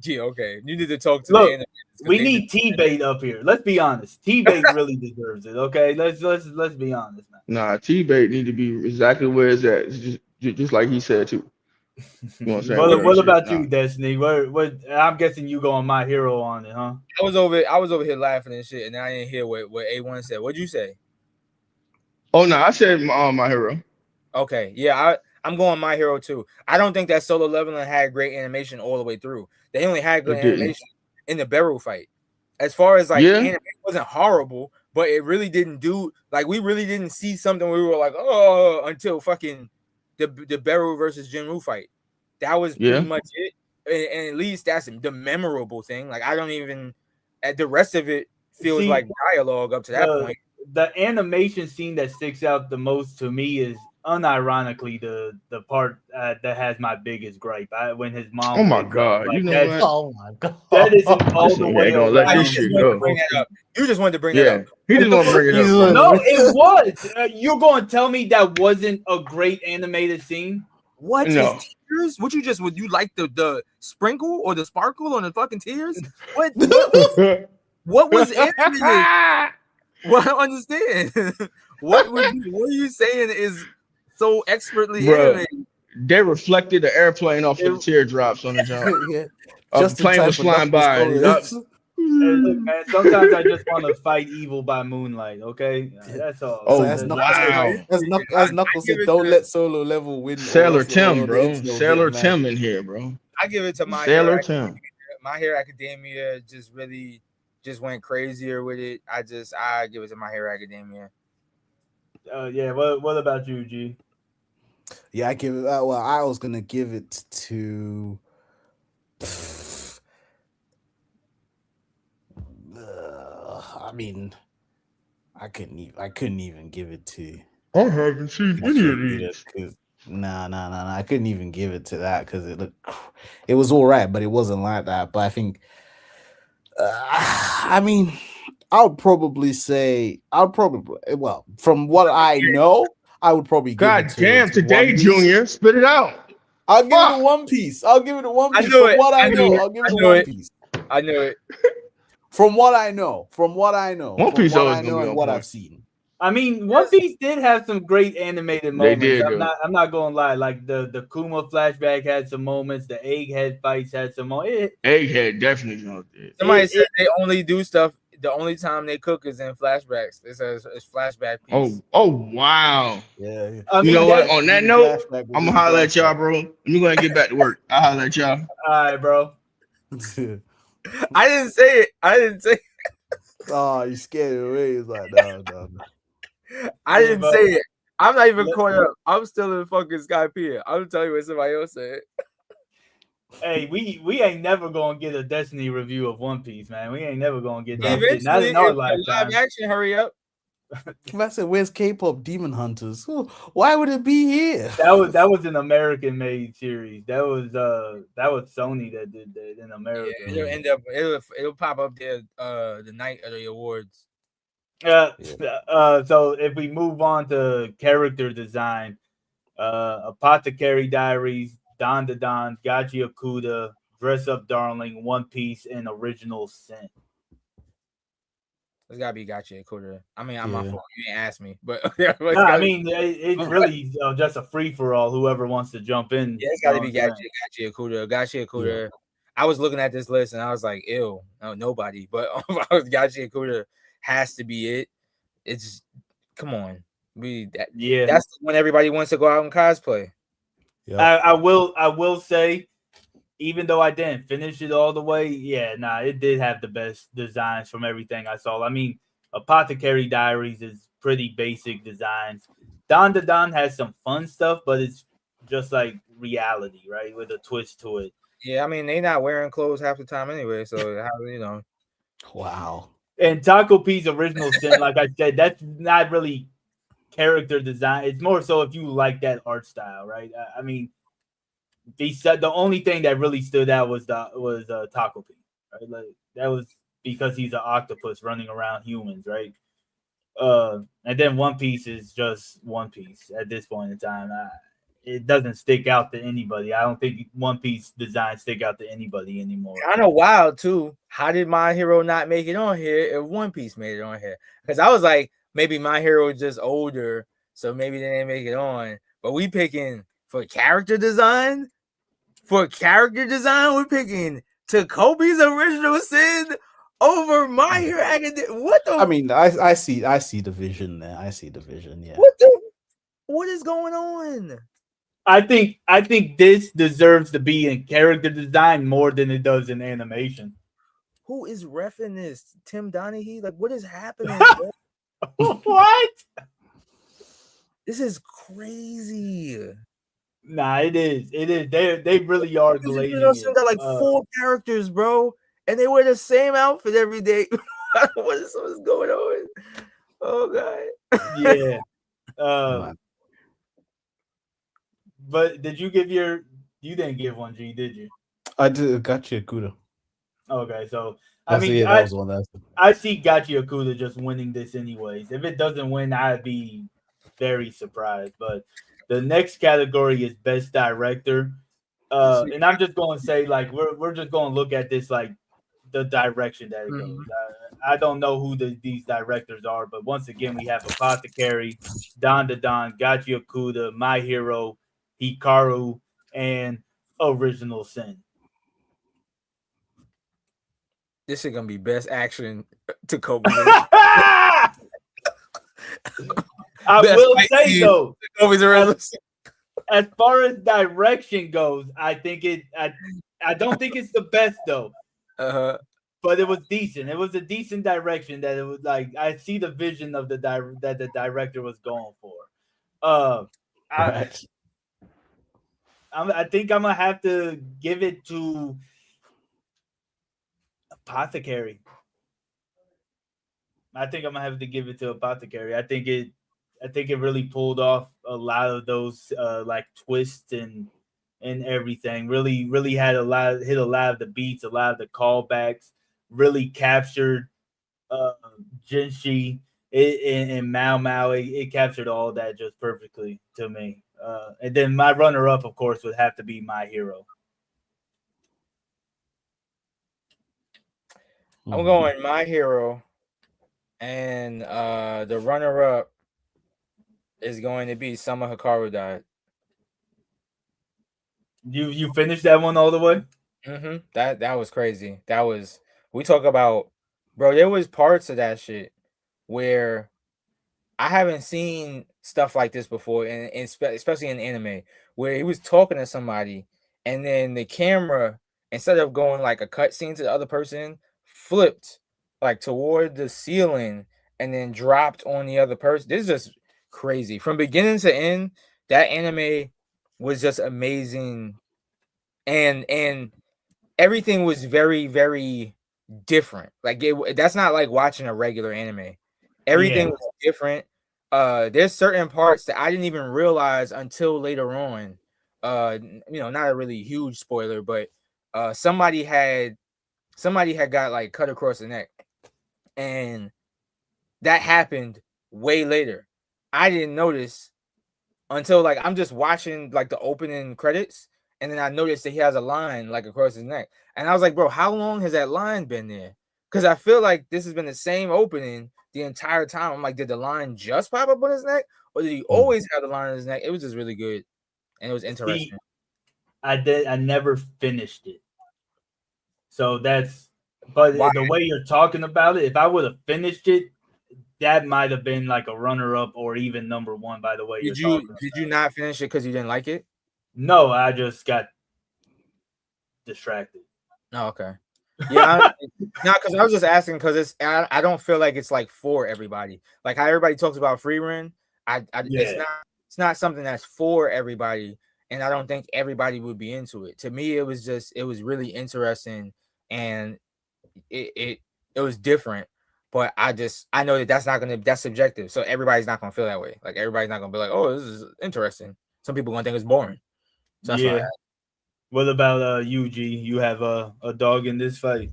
Yeah, okay. You need to talk to the Look, animators 'cause we they need T Bait up here. Let's be honest. T Bait really deserves it. Okay, let's be honest, man. Nah, T-Bait need to be exactly where it's at. It's just like he said too. You know what I'm saying? Real What shit. about Nah. you, Destiny? What? I'm guessing you going My Hero on it, huh? I was over here laughing and shit, and I didn't hear what A1 said. What'd you say? Oh no, I said My Hero. Okay, yeah, I'm going My Hero too. I don't think that Solo Leveling had great animation all the way through. They only had good It didn't. animation in the Beryl fight. As far as like Yeah. anime wasn't horrible, but it really didn't do like we really didn't see something where we were like, oh, until fucking the Beryl versus Jinru fight. That was pretty Yeah. much it. And at least that's the memorable thing. Like I don't even the rest of it feels See, like dialogue up to that point. The animation scene that sticks out the most to me is unironically the part that has my biggest gripe. When his mom Oh my wakes up, god. like You know that, what? Oh my god. that isn't all Listen, the he way ain't gonna let around. this shit go. You just wanted to bring that Yeah. up. He just What wanna the bring it fuck? up, bro. No, it was. You're going to tell me that wasn't a great animated scene? What No. is tears? Would you like the sprinkle or the sparkle on the fucking tears? What was animated? Well, I don't understand. What are you saying is so expertly Bruh. animated? They reflected the airplane off of the teardrops on the jump. Yeah. The plane was flying by. Hey, look, man. Sometimes I just want to fight evil by moonlight. Okay, that's all. Oh, as wow. Knuckles said, don't let Solo Level win. Sailor Tim, bro. Sailor Tim in here, bro. I give it to My Sailor Hero Tim. Academia. My Hero Academia just went crazier with it. I give it to My Hero Academia. Yeah. What about you, G? Yeah, I give it. Well, I was gonna give it to. I mean, I couldn't even give it to. I haven't seen any of these. Nah. I couldn't even give it to that because it was all right, but it wasn't like that. But I think, I mean, well, from what I know, I would probably give it God damn, to One today, Piece. Junior, spit it out. I'll give it to Fuck. One Piece. I'll give it to One I Piece. knew From it. what I I knew know, it. I'll give it I to knew One it. Piece. I knew it. From what I know, One Piece always gonna be and on what point. I've seen. I mean, One Piece did have some great animated They moments. did though. I'm not gonna lie. Like the Kuma flashback had some moments. The Egghead fights had some moments. Egghead definitely jumped it. Somebody said they only do stuff. The only time they cook is in flashbacks. It says it's flashback piece. Oh wow. Yeah. I You mean know what? that. On that Within note, flashback, I'm within gonna holler at y'all, flashback. bro. Let me go ahead and get back to work. I'll holler at y'all. All right, bro. I didn't say it. I didn't say. Oh, you scared it away. It's like, no. I Yeah, didn't but say it. I'm not even let- caught up. I'm still in fucking Skype. I'm telling you what somebody else said. hey, we ain't never gonna get a Destiny review of One Piece, man. We ain't never gonna get that Nah. shit. Not Eventually, in our if live lifetime. action, hurry up. I said, "Where's K-pop Demon Hunters? Oh, why would it be here?" That was an American made series. That was Sony that did that in America. Yeah, it'll end up. It'll pop up there. The night of the awards. So if we move on to character design, Apothecary Diaries, Don the Don, Gachi Okuda, Dress Up Darling, One Piece, and Original Sin. It's gotta be Gotcha Quarter. I mean, I'm Yeah. my fault. You didn't ask me, but No, I mean it's really just a free for all. Whoever wants to jump in. yeah, it's you know gotta what be I'm Gotcha saying? Quarter. Gotcha Quarter. I was looking at this list and I was like, ew, no, nobody. But Gotcha Quarter has to be it. It's come on. Yeah. That's when everybody wants to go out and cosplay. Yep. I will say, even though I didn't finish it all the way, it did have the best designs from everything I saw. I mean, Apothecary Diaries is pretty basic designs. Don the Don has some fun stuff, but it's just like reality, right? With a twist to it. Yeah, I mean they not wearing clothes half the time anyway, so how you know. Wow. And Taco P's Original Sin, like I said, that's not really character design. It's more so if you like that art style, right? I mean, they said the only thing that really stood out was Taco P, right? Like that was because he's an octopus running around humans, right? And then One Piece is just One Piece at this point in time. It doesn't stick out to anybody. I don't think One Piece designs stick out to anybody anymore. Kind of wild too. How did My Hero not make it on here if One Piece made it on here? Because I was like, maybe My Hero is just older, so maybe they didn't make it on. But we picking for character design. For character design, we're picking Takobi's Original Sin over My Hero Academia. What the? I mean, I see the vision there. I see the vision. Yeah. What is going on? I think this deserves to be in character design more than it does in animation. Who is reffing this? Tim Donaghy? Like, what is happening? What? This is crazy. Nah, it is. It is. They really are glazing it. Got like 4 characters, bro, and they wear the same outfit every day. What's going on? Oh god. Yeah. Man. But did you give your? You didn't give one, G, did you? I did Gachi Okuda. Okay, so That was one that I see Gachi Okuda just winning this anyways. If it doesn't win, I'd be very surprised. But the next category is best director. And I'm just going to say, like, we're just going to look at this like the direction that it goes. I don't know who these directors are, but once again, we have Apothecary, Don the Don, Gachi Okuda, My Hero, Hikaru, and Original Sin. This is gonna be best action to Kobe. I will say though, Kobe's Original Sin. as far as direction goes, I think I don't think it's the best though. But it was decent. It was a decent direction that it was like I see the vision of that the director was going for. right. I think I'm gonna have to give it to Apothecary. I think I'm gonna have to give it to Apothecary. I think I think it really pulled off a lot of those like twists and everything. Really had hit a lot of the beats, a lot of the callbacks. Really captured uh Jinshi and Mao Mao. It captured all that just perfectly to me. And then my runner up, of course, would have to be My Hero. I'm going My Hero, and the runner up is going to be Summer Hikaru died. You finished that one all the way? That was crazy. That was, we talk about, bro. There was parts of that shit where I haven't seen stuff like this before, and especially in anime, where he was talking to somebody, and then the camera, instead of going like a cut scene to the other person, flipped like toward the ceiling and then dropped on the other person. This is just crazy from beginning to end. That anime was just amazing, and everything was very, very different. Like that's not like watching a regular anime. Everything was different. There's certain parts that I didn't even realize until later on. Not a really huge spoiler, but somebody had got like cut across the neck, and that happened way later. I didn't notice until like I'm just watching like the opening credits, and then I noticed that he has a line like across his neck, and I was like, bro, how long has that line been there? Because I feel like this has been the same opening the entire time. I'm like, did the line just pop up on his neck, or did he always have the line on his neck? It was just really good, and it was interesting. I never finished it, so but the way you're talking about it, if I would have finished it, that might have been like a runner up or even number one. By the way, did you not finish it because you didn't like it? No, I just got distracted. Oh, okay. Yeah, not because I was just asking because I don't feel like it's like for everybody. Like how everybody talks about free run, it's not something that's for everybody, and I don't think everybody would be into it. To me, it was really interesting, and it was different. But I know that that's subjective, so everybody's not gonna feel that way. Like everybody's not gonna be like, oh, this is interesting. Some people gonna think it's boring. So that's why. What about UG? You have a dog in this fight?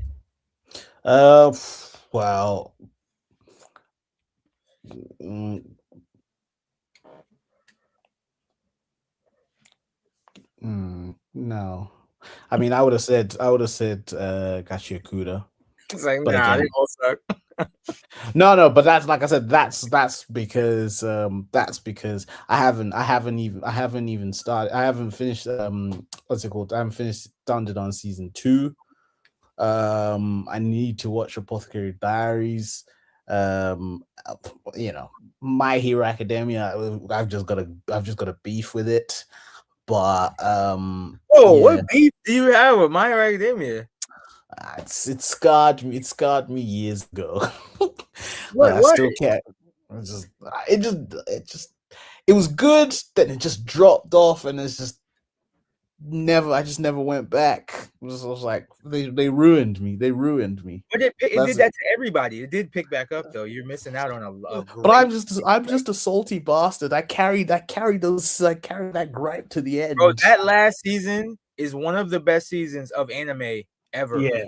Well, no. I mean, I would have said Gachiakuda. It's like, nah, they all suck. No, but that's like I said, that's because I haven't even started. I haven't finished what's it called? I haven't finished Dandadan season 2. I need to watch Apothecary Diaries. My Hero Academia. I've just got a beef with it. But what beef do you have with My Hero Academia? It scarred me. It scarred me years ago. I still can't. It was good. Then it just dropped off, and it's just never. I just never went back. It was like they ruined me. They ruined me. But it did that to everybody. It did pick back up though. You're missing out on a great. But I'm just a salty bastard. I carried that gripe to the end. Bro, that last season is one of the best seasons of anime ever. Yeah,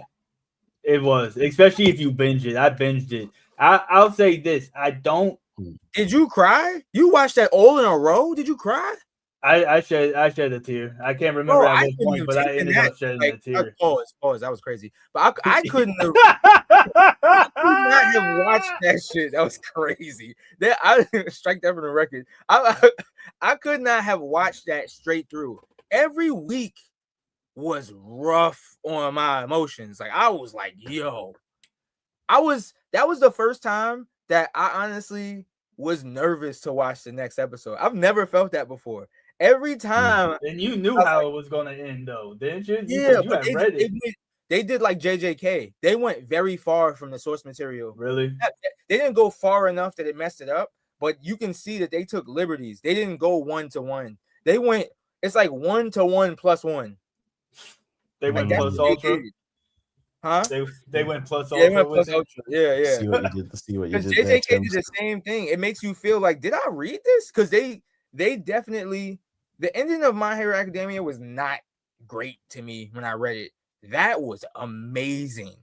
it was, especially if you binge it. I binged it. I'll say this: I don't. Did you cry? You watched that all in a row? Did you cry? I shed a tear. I can't remember at what point, but I ended up shedding a tear. Pause. That was crazy. But I couldn't have, I could not have watched that shit. That was crazy. I strike that from the record. I could not have watched that straight through. Every week was rough on my emotions. Like I was like, yo, that was the first time that I honestly was nervous to watch the next episode. I've never felt that before. Every time. And you knew how it was going to end, though, didn't you? Yeah, but they did like JJK. They went very far from the source material. Really? They didn't go far enough that it messed it up, but you can see that they took liberties. They didn't go 1-to-1. They went, it's like 1-to-1 plus 1. They went plus ultra? Huh? They went plus Yeah, ultra with it. ultra. Yeah. See what you did. See what you Because did there, JJK did Tim's. the same thing. It makes you feel like, did I read this? Because they definitely, the ending of My Hero Academia was not great to me when I read it. That was amazing.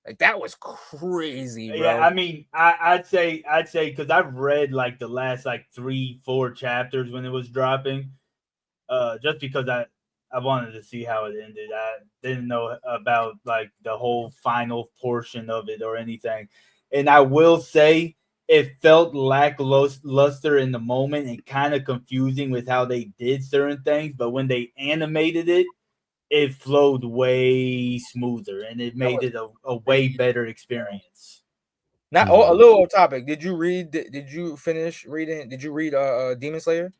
Like that was crazy, bro. Yeah, I mean, I'd say because I've read like the last like 3-4 chapters when it was dropping, just because I wanted to see how it ended. I didn't know about like the whole final portion of it or anything, and I will say it felt lackluster in the moment and kind of confusing with how they did certain things. But when they animated it, it flowed way smoother and it made it a way better experience. Not a little off topic. Did you read? Did you finish reading? Did you read Demon Slayer?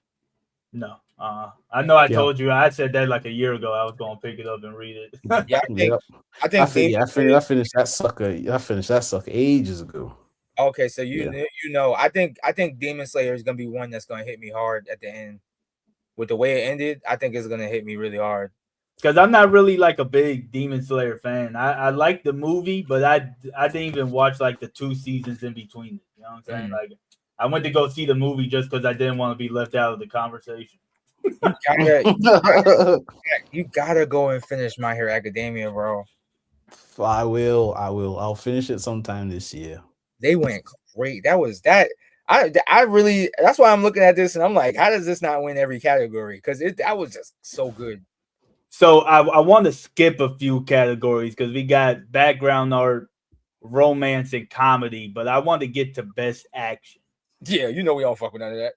No, I know I told you I said that like a year ago. I was gonna pick it up and read it. Yeah, I think I finished that sucker. I finished that sucker ages ago. Okay, so you know, I think Demon Slayer is gonna be one that's gonna hit me hard at the end. With the way it ended, I think it's gonna hit me really hard. Because I'm not really like a big Demon Slayer fan. I like the movie, but I didn't even watch like the 2 seasons in between. You know what I'm saying? Like I went to go see the movie just because I didn't want to be left out of the conversation. You gotta go and finish My Hero Academia, bro. I will. I'll finish it sometime this year. They went great. That was that. I really. That's why I'm looking at this and I'm like, how does this not win every category? Because that was just so good. So I want to skip a few categories because we got background art, romance, and comedy, but I want to get to best action. Yeah, you know we don't fuck with none of that.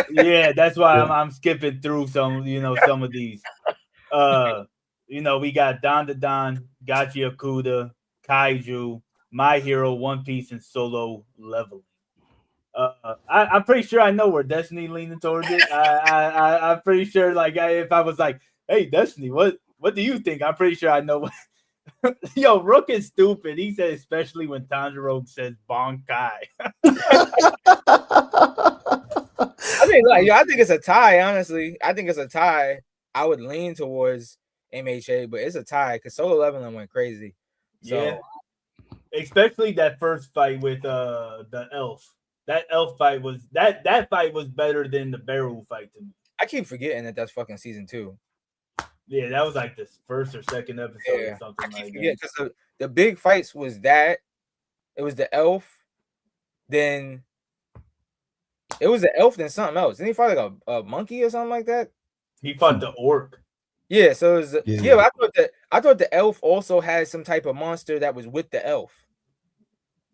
Yeah, that's why I'm skipping through some of these. We got Don the Don, Gachi Akuda, Kaiju, My Hero, One Piece, and Solo Leveling. I'm pretty sure I know where Destiny leaning towards it. I'm pretty sure, like, if I was like, "Hey, Destiny, what do you think?" I'm pretty sure I know. Yo, Rook is stupid. He said, especially when Tanjiro says Bonkai. I think it's a tie. Honestly, I think it's a tie. I would lean towards MHA, but it's a tie because Solo Leveling went crazy. So. Yeah, especially that first fight with the elf. That elf fight was that fight was better than the Beru fight to me. I keep forgetting that that's fucking season 2. Yeah, that was like the first or second episode or something like that. Because the big fights was that it was the elf, then it was the elf, then something else. Didn't he fight like a monkey or something like that? He fought the orc. Yeah, so it was I thought the elf also had some type of monster that was with the elf.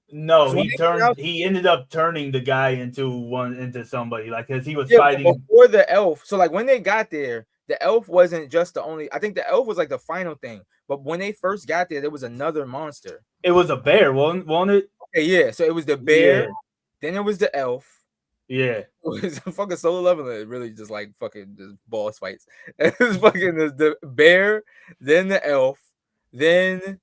No, he ended up turning the guy into somebody, like, because he was fighting before the elf. So like when they got there, the elf wasn't just the only. I think the elf was like the final thing. But when they first got there was another monster. It was a bear, wasn't it? Okay, yeah. So it was the bear, then it was the elf. Yeah, it was fucking Solo Leveling. It really just like fucking just boss fights. It was fucking the bear, then the elf, then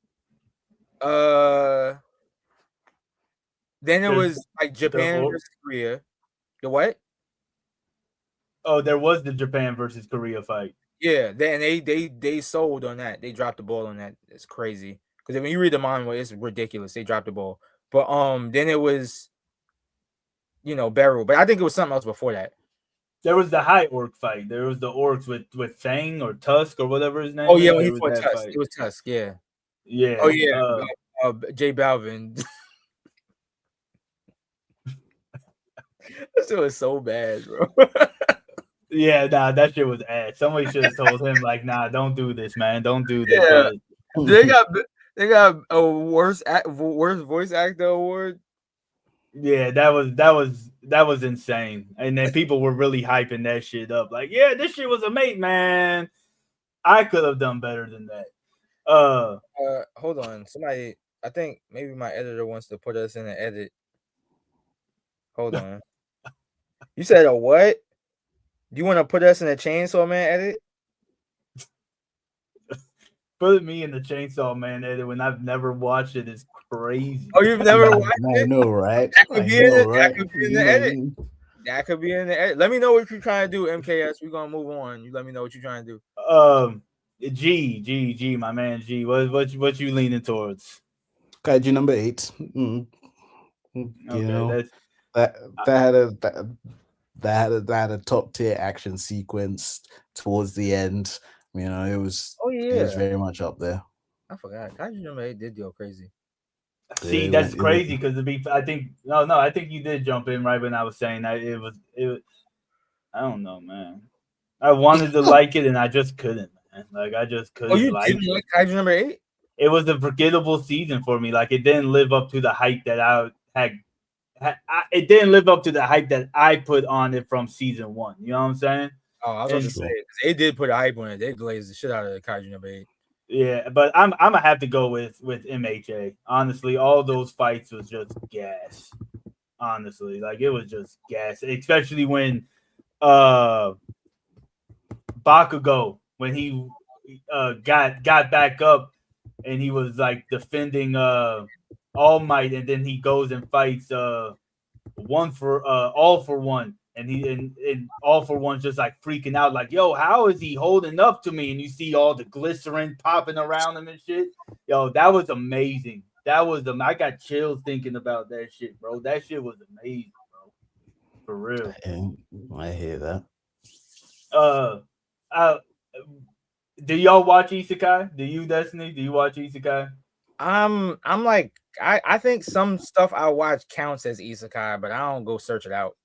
it was like Japan versus Korea. The what? Oh, there was the Japan versus Korea fight. Yeah, they sold on that. They dropped the ball on that. It's crazy. Because when you read the manga, it's ridiculous. They dropped the ball. But then it was Beru. But I think it was something else before that. There was the high orc fight. There was the orcs with Fang or Tusk or whatever his name. Oh yeah, when he fought Tusk. Fight. It was Tusk, yeah. Yeah. Oh yeah. J Balvin. That shit was so bad, bro. Yeah, nah, that shit was ass. Somebody should have told him, like, nah, don't do this, man. Don't do this. Yeah. They got a worst voice actor award. Yeah, that was insane. And then people were really hyping that shit up. Like, yeah, this shit was amazing, man. I could have done better than that. Hold on. Somebody, I think maybe my editor wants to put us in an edit. Hold on. You said a what? Do you want to put us in a Chainsaw Man edit? Put me in the Chainsaw Man edit when I've never watched it is crazy. Oh, you've never watched it? I know, right? That could be in the edit. That could be in the edit. Let me know what you're trying to do, MKS. We're gonna move on. You let me know what you're trying to do. G, my man G. What you leaning towards? Kaiju number 8. You Okay, know that's that that had a top tier action sequence towards the end. Oh it was yeah, very much up there. I forgot. Kaiju number 8 did go crazy. see, It that's went. It went. crazy because I think no, I think you did jump in right when I was saying that it was. I don't know, man. I wanted to like it and I just couldn't, man. Like I just Oh, couldn't you like didn't it. like Kaiju number 8? It was a forgettable season for me. Like it didn't live up to the hype that I had. It didn't live up to the hype that I put on it from season one. You know what I'm saying? Oh, I was about to And say they did put a hype on it. They glazed the shit out of Kaiju number 8. yeah, but I'm gonna have to go with MHA. Honestly, all those fights was just gas. Honestly, like it was just gas, especially when uh Bakugo when he got back up and he was like defending All Might, and then he goes and fights one for All for One, and and All for One's just like freaking out, like, yo, how is he holding up to me? And you see all the glycerin popping around him and shit. Yo, that was amazing. That was I got chills thinking about that shit, bro. That shit was amazing, bro. For real. I hear that. Uh, uh, do y'all watch Isekai? Do you, Destiny? Do you watch Isekai? I'm like I think some stuff I watch counts as isekai, but I don't go search it out.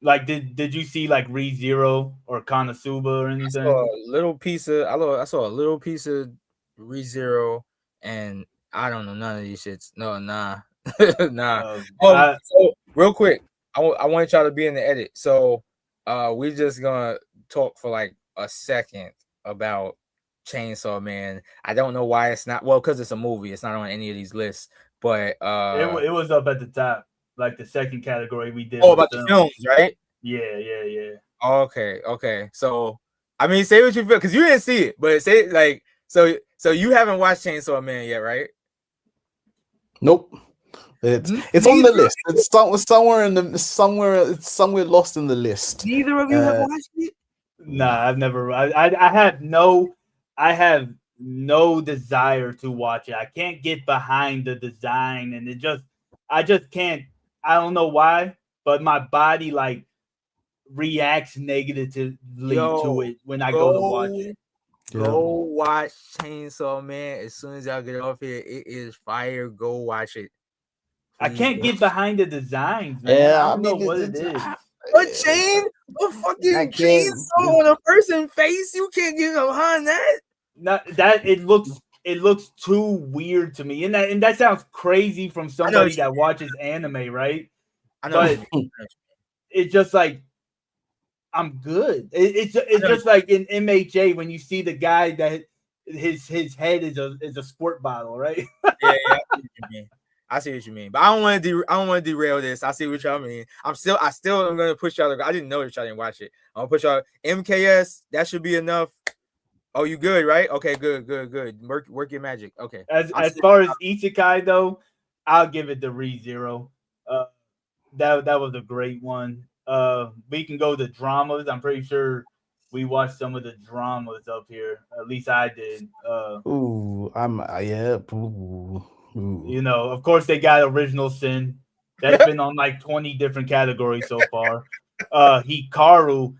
Like, did you see like Re Zero or Konosuba or I anything? saw a little piece of I saw a little piece of ReZero, and I don't know none of these shits. No, nah, nah. So real quick, I want y'all to be in the edit. So, we just gonna talk for like a second about Chainsaw Man. I don't know why it's not because it's a movie. It's not on any of these lists. But it was up at the top, like the second category we did. about the films, right? Yeah. Okay. So, I mean, say what you feel because you didn't see it, but say like so you haven't watched Chainsaw Man yet, right? Nope. It's on the list. It's somewhere lost in the list. Neither of you have watched it. Nah, I've never. I have no desire to watch it. I can't get behind the design, and I just can't. I don't know why, but my body like reacts negatively to it when I go to watch it. Go watch Chainsaw Man as soon as y'all get off here. It is fire. Go watch it. I can't get behind the designs, man. Yeah, I don't know what it is. A fucking chainsaw on a person's face. You can't get behind that. Not that it looks too weird to me, and that sounds crazy from somebody that watches anime, right? I know, but it's just like I'm good. It's just like in MHA when you see the guy that his head is a sport bottle, right? Yeah, I see what you mean. But I don't want to derail this. I see what y'all mean. I still am gonna push y'all. I didn't know that y'all didn't watch it. I'm gonna push y'all. MKS, that should be enough. Oh, you good, right? Okay, good. Work your magic. Okay. As far as Isekai though, I'll give it the ReZero. That was a great one. We can go to dramas. I'm pretty sure we watched some of the dramas up here. At least I did. Yeah. You know, of course they got Original Sin. That's been on like 20 different categories so far. Hikaru,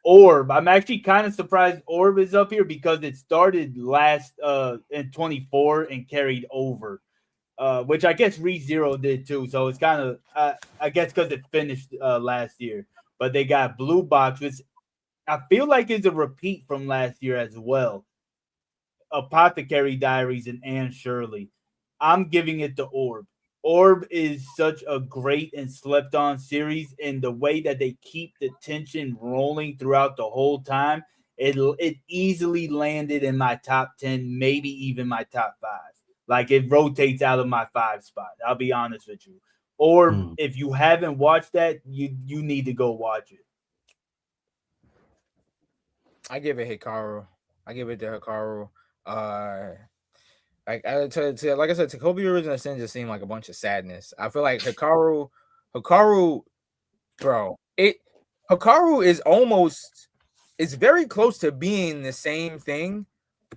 Orb. I'm actually kind of surprised Orb is up here because it started last in 24 and carried over. Which I guess ReZero did too. So it's kind of I guess because it finished last year. But they got Blue Box, which I feel like is a repeat from last year as well. Apothecary Diaries and Anne Shirley. I'm giving it to Orb. Orb is such a great and slept on series, and the way that they keep the tension rolling throughout the whole time, it easily landed in my top 10, maybe even my top 5. Like it rotates out of my 5 spot. I'll be honest with you. Or if you haven't watched that, you need to go watch it. I give it Hikaru. I give it to Hikaru. Like I said, Takobi Original Sin just seemed like a bunch of sadness. I feel like Hikaru, bro. Hikaru is almost, it's very close to being the same thing,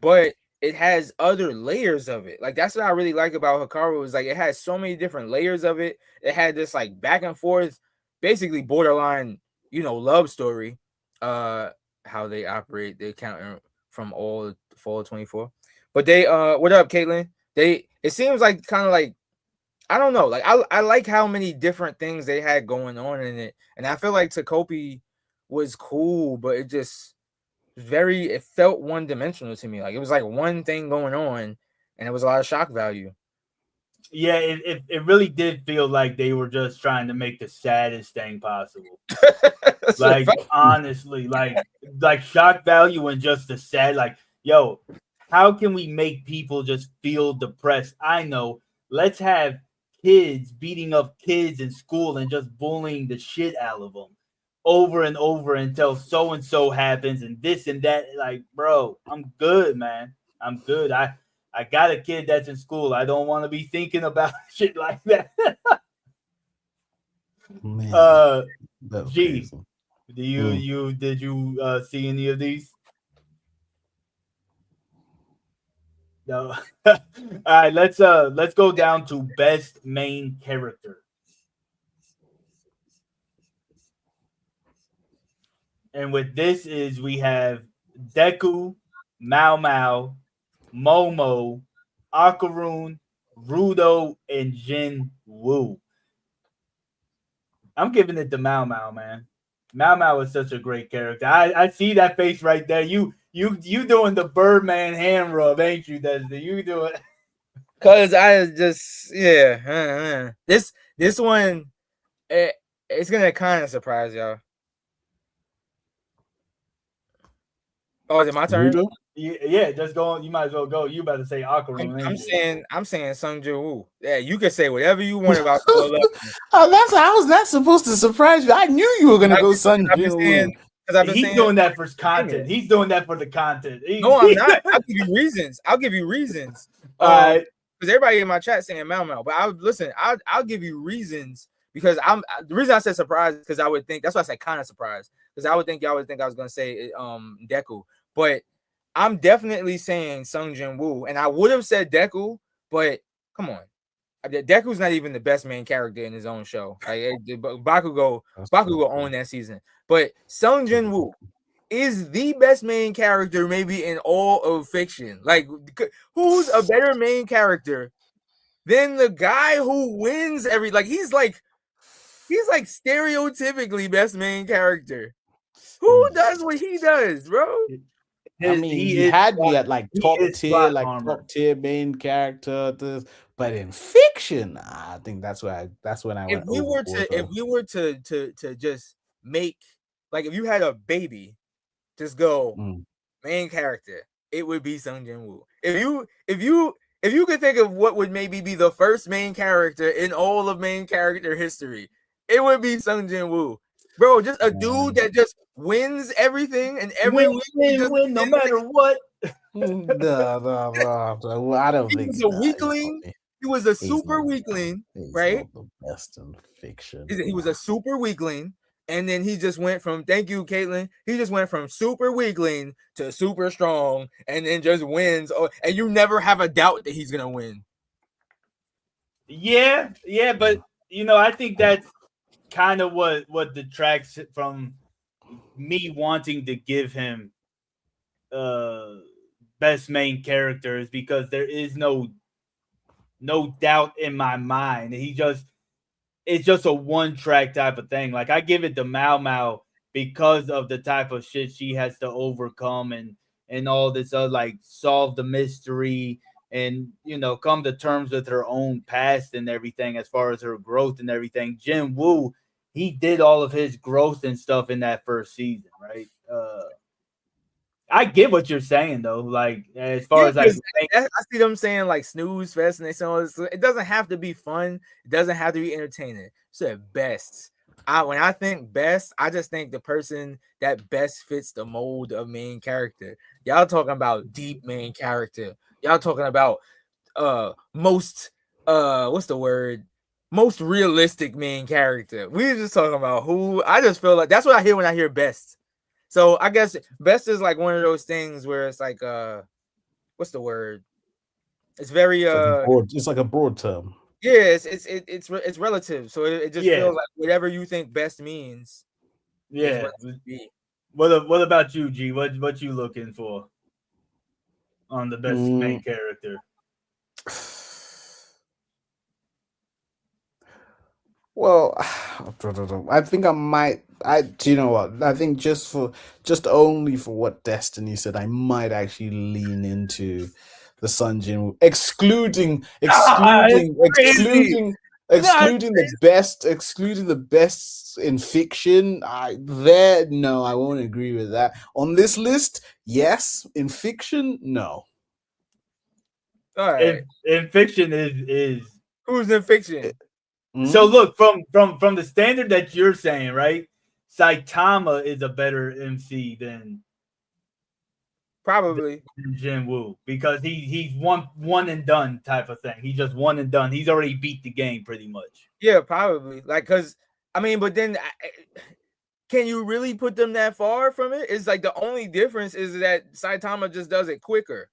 but it has other layers of it. Like that's what I really like about Hikaru is like it has so many different layers of it. It had this like back and forth, basically borderline, love story. How they operate, they count from all fall of 24. But they what up, Caitlin? It seems like kind of like I don't know, like I like how many different things they had going on in it, and I feel like Takopi was cool, but it felt one dimensional to me. Like it was like one thing going on, and it was a lot of shock value. Yeah, it really did feel like they were just trying to make the saddest thing possible. Like honestly, like shock value and just the sad. Like, yo, how can we make people just feel depressed? I know. Let's have kids beating up kids in school and just bullying the shit out of them over and over until so and so happens and this and that. Like, bro, I'm good, man. I'm good. I got a kid that's in school. I don't want to be thinking about shit like that. Man, G, did you see any of these? No. All right, let's go down to best main character. And with this is we have Deku, Mao Mao, Momo, Akarun, Rudo, and Jin Woo. I'm giving it to Mao Mao, man. Mao Mao is such a great character. I see that face right there. You doing the Birdman hand rub, ain't you, Desmond? You do it. Cause I just this one it's gonna kind of surprise y'all. Oh, is it my turn? Rudo? Yeah, just go on. You might as well go. You about to say Akarun. I'm saying Sung Jin Woo. Yeah, you can say whatever you want about Oh, that's how was that supposed to surprise you? I knew you were gonna go Sun Jin Woo. He's doing that for content. He's doing that for the content. No, I'm not. I'll give you reasons. All right. Because everybody in my chat saying Mao Mao, but I'll give you reasons because the reason I said surprise because I would think that's why I said kind of surprised because I would think y'all would think I was gonna say Deku, but I'm definitely saying Sung Jin Woo, and I would have said Deku, but come on, Deku's not even the best main character in his own show. Like Bakugo owned that season, but Sung Jin Woo is the best main character maybe in all of fiction. Like, who's a better main character than the guy who wins every? Like, he's like stereotypically best main character. Who does what he does, bro? I mean, he had me at like top tier main character. But in fiction, I think that's when I went. If we were to just make like if you had a baby. Just go main character. It would be Sung Jin Woo. If you could think of what would maybe be the first main character in all of main character history, it would be Sung Jin Woo. Bro, just a dude that just wins everything and every win no matter what. No, I don't think he was a weakling. He was a super weakling, right? The best in fiction. He was a super weakling. And then he just went from, thank you, Caitlin. He just went from super weakling to super strong and then just wins. Oh, and you never have a doubt that he's going to win. Yeah. But, I think that's kind of what detracts from me wanting to give him best main character is because there is no doubt in my mind. It's just a one-track type of thing. Like I give it to Mao Mao because of the type of shit she has to overcome and all this other like solve the mystery and come to terms with her own past and everything as far as her growth and everything. Jin Woo, he did all of his growth and stuff in that first season, right? I get what you're saying though. Like as far as I see them saying like snooze fest and they say all this. It doesn't have to be fun. It doesn't have to be entertaining. So best. When I think best, I just think the person that best fits the mold of main character. Y'all talking about deep main character. Y'all talking about most what's the word? Most realistic main character. We're just talking about who I just feel like that's what I hear when I hear best. So I guess best is like one of those things where it's like what's the word? It's very it's like a broad term. yeah, it's relative. So it just feels like whatever you think best means. Yeah. What about you, G? What you looking for on the best main character? Well, I think I might. Do you know what? I think just only for what Destiny said, I might actually lean into the Sun Jin, excluding crazy. excluding the best in fiction. I won't agree with that. On this list, yes. In fiction, no. All right. In fiction is who's in fiction? So look, from the standard that you're saying, right? Saitama is a better MC than probably Jin Woo, because he's one and done type of thing. He's just one and done. He's already beat the game pretty much. Yeah, probably. Like, because I mean, but then can you really put them that far from it? It's like the only difference is that Saitama just does it quicker.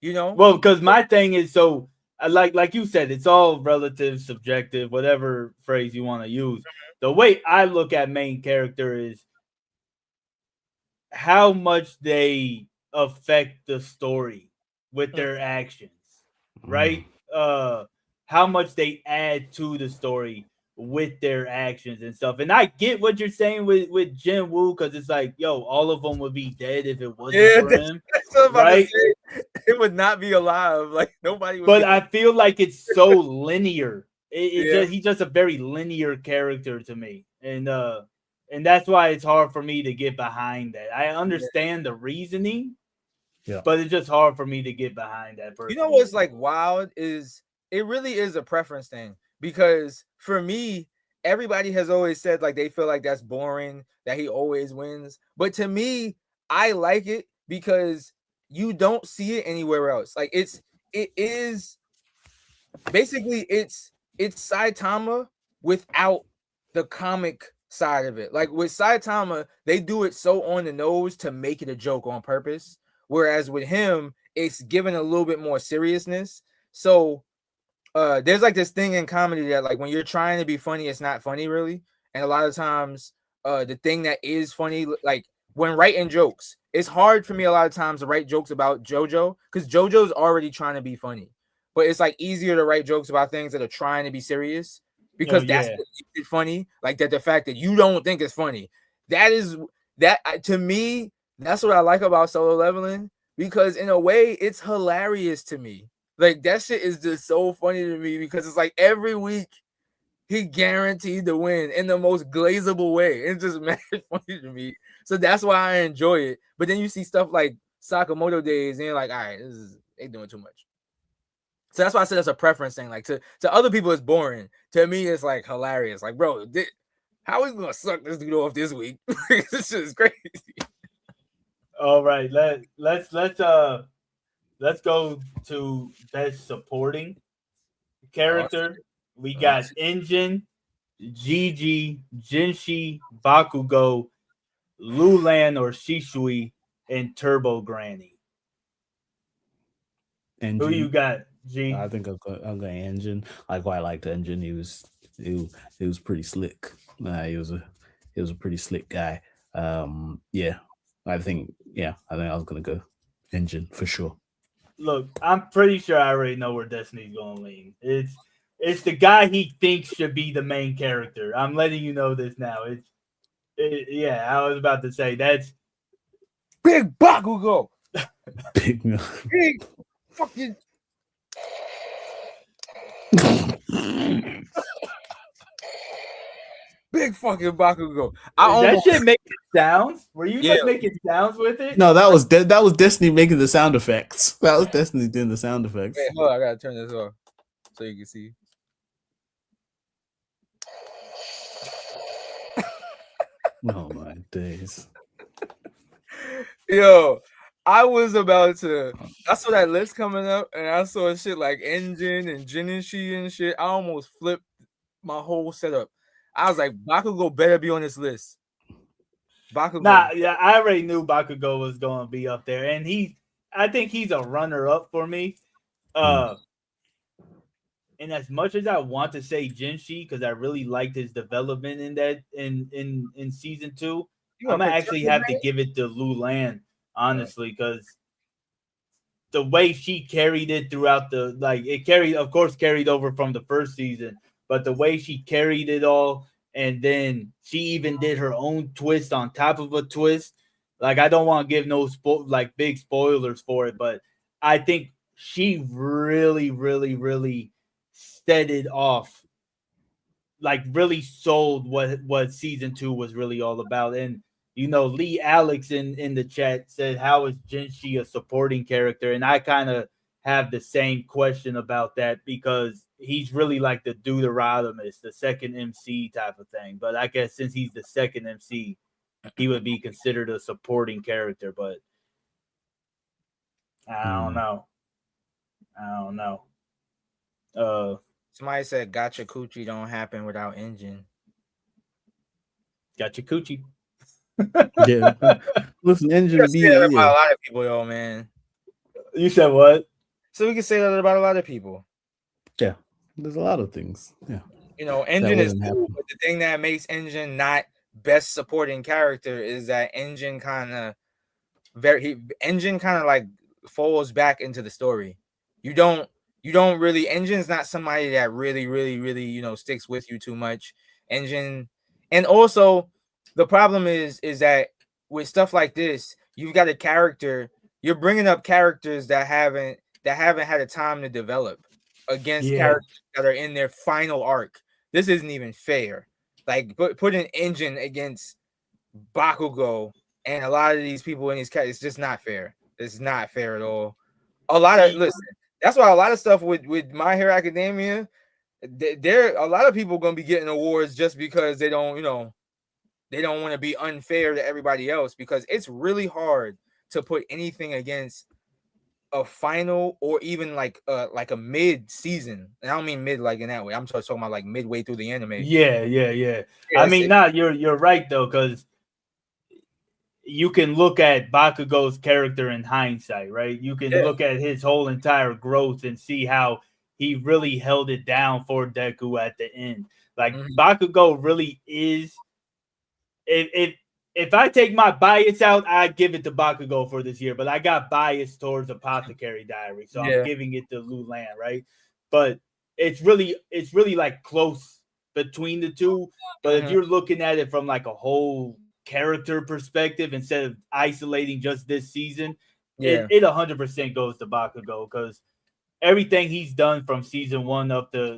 You know? Well, because my thing is, so like you said, it's all relative, subjective, whatever phrase you want to use. The way I look at main character is how much they affect the story with their actions, right? How much they add to the story with their actions and stuff. And I get what you're saying with Jin Woo, because it's like, yo, all of them would be dead if it wasn't for him. Right? It would not be alive. Like nobody would. But I feel like it's so linear. He's just a very linear character to me. And that's why it's hard for me to get behind that. I understand the reasoning, but it's just hard for me to get behind that person. You know what's like wild is it really is a preference thing, because for me, everybody has always said like they feel like that's boring, that he always wins. But to me, I like it because you don't see it anywhere else. Like it is basically it's Saitama without the comic side of it. Like with Saitama, they do it so on the nose to make it a joke on purpose. Whereas with him, it's given a little bit more seriousness. So there's like this thing in comedy that like when you're trying to be funny, it's not funny really. And a lot of times the thing that is funny, like when writing jokes, it's hard for me a lot of times to write jokes about JoJo because JoJo's already trying to be funny. But it's like easier to write jokes about things that are trying to be serious because that's what makes it funny. Like that the fact that you don't think it's funny. That to me, that's what I like about Solo Leveling, because in a way it's hilarious to me. Like that shit is just so funny to me because it's like every week he guaranteed to win in the most glazable way. It's just mad funny to me. So that's why I enjoy it. But then you see stuff like Sakamoto Days and you're like, all right, they doing too much. So that's why I said it's a preference thing. Like to other people, it's boring. To me, it's like hilarious. Like, bro, how is he gonna suck this dude off this week? This shit is crazy. All right, let's go to best supporting character. We got Engine, Gigi, Jinshi, Bakugo, Lulan or Shishui, and Turbo Granny. Engine. Who you got, G? I think I'll go Engine. I quite liked Engine. He was pretty slick. He was a pretty slick guy. I think I was gonna go Engine for sure. Look, I'm pretty sure I already know where Destiny's gonna lean. It's the guy he thinks should be the main character. I'm letting you know this now. I was about to say that's Big Bakugo. Big fucking Big fucking Bakugo. That shit making sounds? Were you just making sounds with it? No, that was Destiny making the sound effects. That was Destiny doing the sound effects. Wait, hold on, I gotta turn this off so you can see. Oh my days. Yo, I was about to. I saw that list coming up, and I saw shit like Engine and Jinichi and shit. I almost flipped my whole setup. I was like, Bakugo better be on this list. Bakugo. Nah, yeah, I already knew Bakugo was going to be up there, and I think he's a runner up for me. And as much as I want to say Jinshi, because I really liked his development in that in season 2, You I'm gonna gonna put actually Turtle have to Man? give it to Lulan, honestly, because the way she carried it throughout the it carried, of course, carried over from the first season, but the way she carried it all, and then she even did her own twist on top of a twist. Like I don't want to give no big spoilers for it, but I think she really, really, really set it off, like really sold what season 2 was really all about. And Lee Alex in the chat said, how is Jinshi a supporting character? And I kind of have the same question about that, because he's really like the Deuteronomist, the second MC type of thing. But I guess since he's the second MC, he would be considered a supporting character. But I don't know. Somebody said gotcha coochie don't happen without engine. Got your coochie. Yeah. Listen, You engine can say that be about a lot of people, yo, man. You said what? So we can say that about a lot of people. yeah. There's a lot of things. Yeah. Engine is wouldn't cool, happen. but the thing that makes Engine not best supporting character is that Engine kind of like falls back into the story. You don't really, Engine's not somebody that really, really, really, sticks with you too much. Engine, and also the problem is that with stuff like this, you've got a character, you're bringing up characters that haven't had a time to develop against characters that are in their final arc. This isn't even fair. Like put an Engine against Bakugo and a lot of these people in these characters, it's just not fair. It's not fair at all. Listen, that's why a lot of stuff with My Hero Academia, there a lot of people gonna be getting awards just because they don't want to be unfair to everybody else, because it's really hard to put anything against a final or even like a mid season. And I don't mean mid like in that way. I'm just talking about like midway through the anime. Yeah. I mean, you're right though, because you can look at Bakugo's character in hindsight, right? You can look at his whole entire growth and see how he really held it down for Deku at the end. Like Bakugo really is. If I take my bias out, I give it to Bakugo for this year. But I got bias towards Apothecary Diary, so I'm giving it to Lulan, right? But it's really like close between the two. But if you're looking at it from like a whole character perspective instead of isolating just this season, it 100% goes to Bakugo, because everything he's done from season 1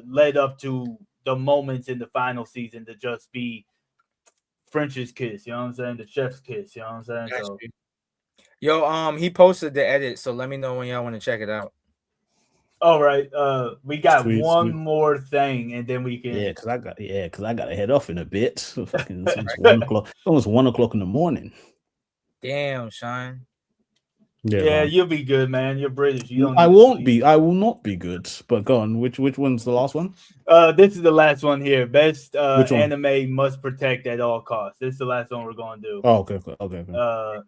led up to the moments in the final season to just be French's kiss, you know what I'm saying? The chef's kiss, you know what I'm saying? So, yo, he posted the edit, so let me know when y'all want to check it out. all right, we got Sweet. more thing, and then we can. Because I got to head off in a bit. So fucking it's 1 o'clock. Almost 1 o'clock in the morning. Damn, Sean. Yeah, you'll be good, man. You're British. You don't. I won't be. I will not be good. But go on. Which one's the last one? This is the last one here. Best anime must protect at all costs. This is the last one we're gonna do. Oh, okay.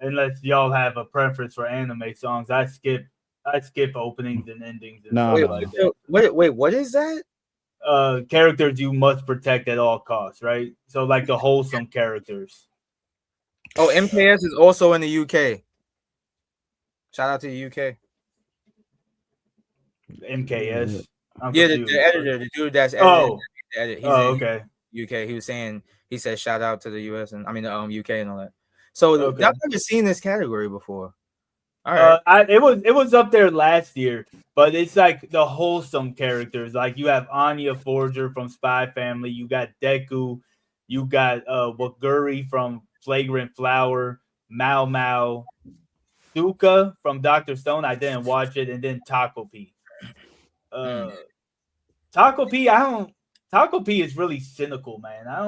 Unless y'all have a preference for anime songs, I skip openings and endings. And wait, what is that? Characters you must protect at all costs, right? So like the wholesome characters. Oh, MKS is also in the UK. Shout out to the UK. MKS. The editor, the dude that's editing the edit. He's okay. UK. He said shout out to the US and UK and all that. So I've never seen this category before. All right. It was up there last year, but it's like the wholesome characters. Like you have Anya Forger from Spy Family, you got Deku, you got Waguri from Flagrant Flower, Mao Mao, Duka from Dr. Stone. I didn't watch it, and then Taco P. Taco P is really cynical, man. I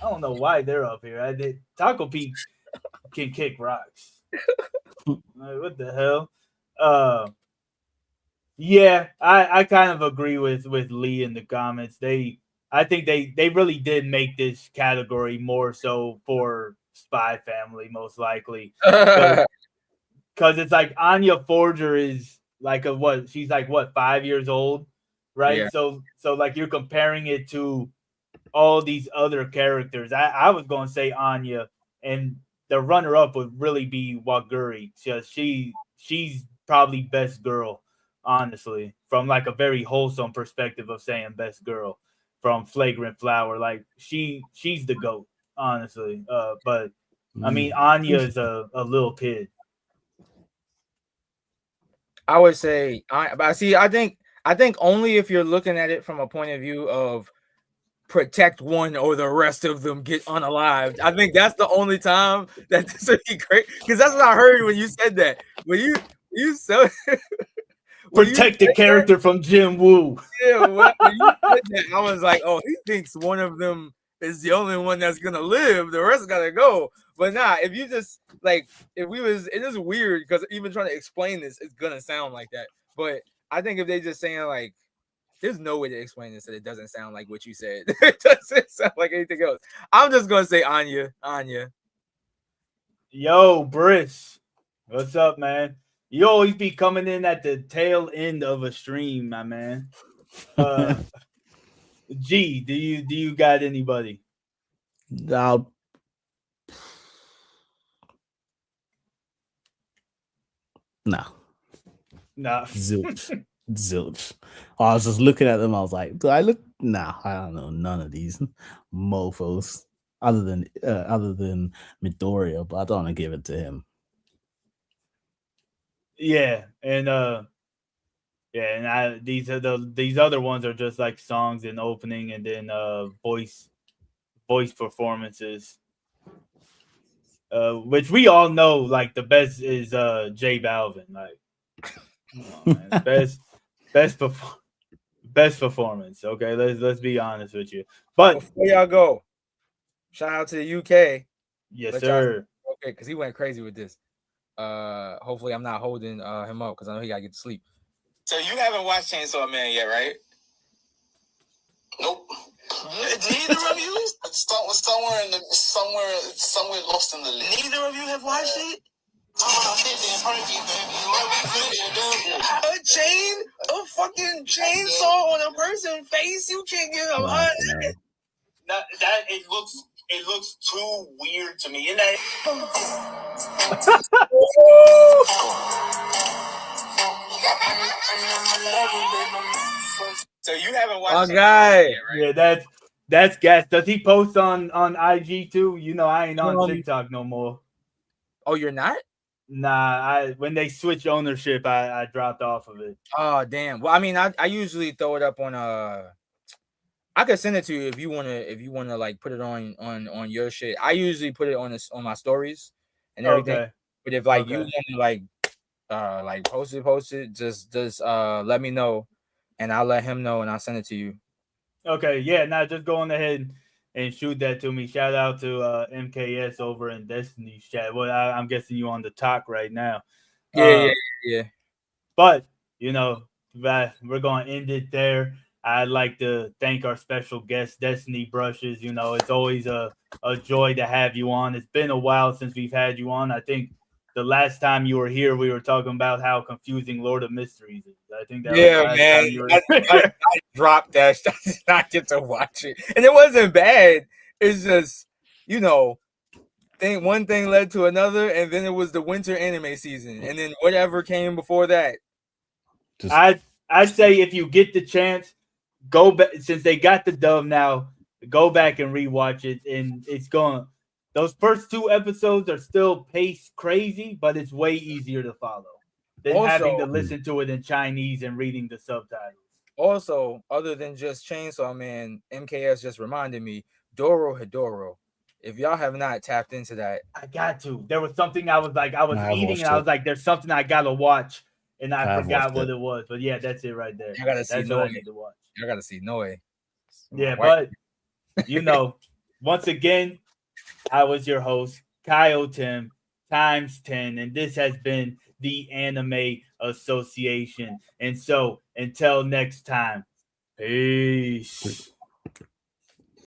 don't know why they're up here. Taco P can kick rocks. What the hell? Yeah, I kind of agree with Lee in the comments. I think they really did make this category more so for Spy Family, most likely. Because because it's like Anya Forger is like a what? She's like what 5 years old, right? Yeah. So like you're comparing it to all these other characters. I was gonna say Anya, and the runner up would really be Waguri. She's probably best girl, honestly, from like a very wholesome perspective of saying best girl from Flagrant Flower. Like she's the goat, honestly. But I mean Anya is a little kid. I would say, but see, I think only if you're looking at it from a point of view of protect one or the rest of them get unalived. I think that's the only time that this would be great, because that's what I heard when you said that. When you so Protect the character from Jim Woo. Yeah, when you said that, I was like, oh, he thinks one of them is the only one that's gonna live. The rest gotta go. But nah, if you just like, if we was, it is weird because even trying to explain this, it's gonna sound like that. But I think if they just saying like, there's no way to explain this that it doesn't sound like what you said. It doesn't sound like anything else. I'm just gonna say Anya. Yo, Briss, what's up, man? You always be coming in at the tail end of a stream, my man. G, do you got anybody? No. Zilch. Zilch. I was just looking at them. I was like, do I look? Nah, I don't know none of these mofos other than Midoriya, but I don't want to give it to him. Yeah, and these other ones are just like songs and opening, and then voice performances. Which we all know, like the best is J Balvin. Like, come on, man. best performance. Okay, let's be honest with you. But before y'all go, shout out to the UK. Yes, sir. Okay, because he went crazy with this. Hopefully I'm not holding him up because I know he gotta get to sleep. So you haven't watched Chainsaw Man yet, right? Nope. Neither of you? Somewhere lost in the list. Neither of you have watched it? A fucking chainsaw on a person's face? You can't get a hot. It looks too weird to me. And so you haven't watched. Oh, guy. Yet, right? Yeah, that's gas. Does he post on IG too? You know, I ain't on TikTok no more. Oh, you're not? Nah, when they switch ownership, I dropped off of it. Oh, damn. Well, I mean, I usually throw it up on I could send it to you if you wanna like put it on your shit. I usually put it on my stories and everything. Okay. But if like you want to like post it, just let me know and I'll let him know and I'll send it to you. Okay, yeah, now just go on ahead and shoot that to me. Shout out to MKS over in Destiny's chat. Well, I'm guessing you on the talk right now. Yeah. But you know, we're gonna end it there. I'd like to thank our special guest, Destiny Brushes. You know, it's always a joy to have you on. It's been a while since we've had you on. I think the last time you were here, we were talking about how confusing Lord of Mysteries is. I think that was the last time you were I dropped that. I did not get to watch it. And it wasn't bad. It's just, you know, one thing led to another, and then it was the winter anime season. And then whatever came before that. I'd say if you get the chance, go back, since they got the dub now, go back and rewatch it, and it's going. Those first 2 episodes are still paced crazy, but it's way easier to follow than having to listen to it in Chinese and reading the subtitles. Also, other than just Chainsaw Man, MKS just reminded me, Doro Hedoro. If y'all have not tapped into that, I got to. There was something I was eating, and I was like, "There's something I gotta watch." And I forgot what it was, but yeah, that's it right there. I gotta see Noe. I need to watch. I gotta see Noe. Yeah, but you know, once again, I was your host, Kyle Tim times 10, and this has been the Anime Association. And so, until next time, peace.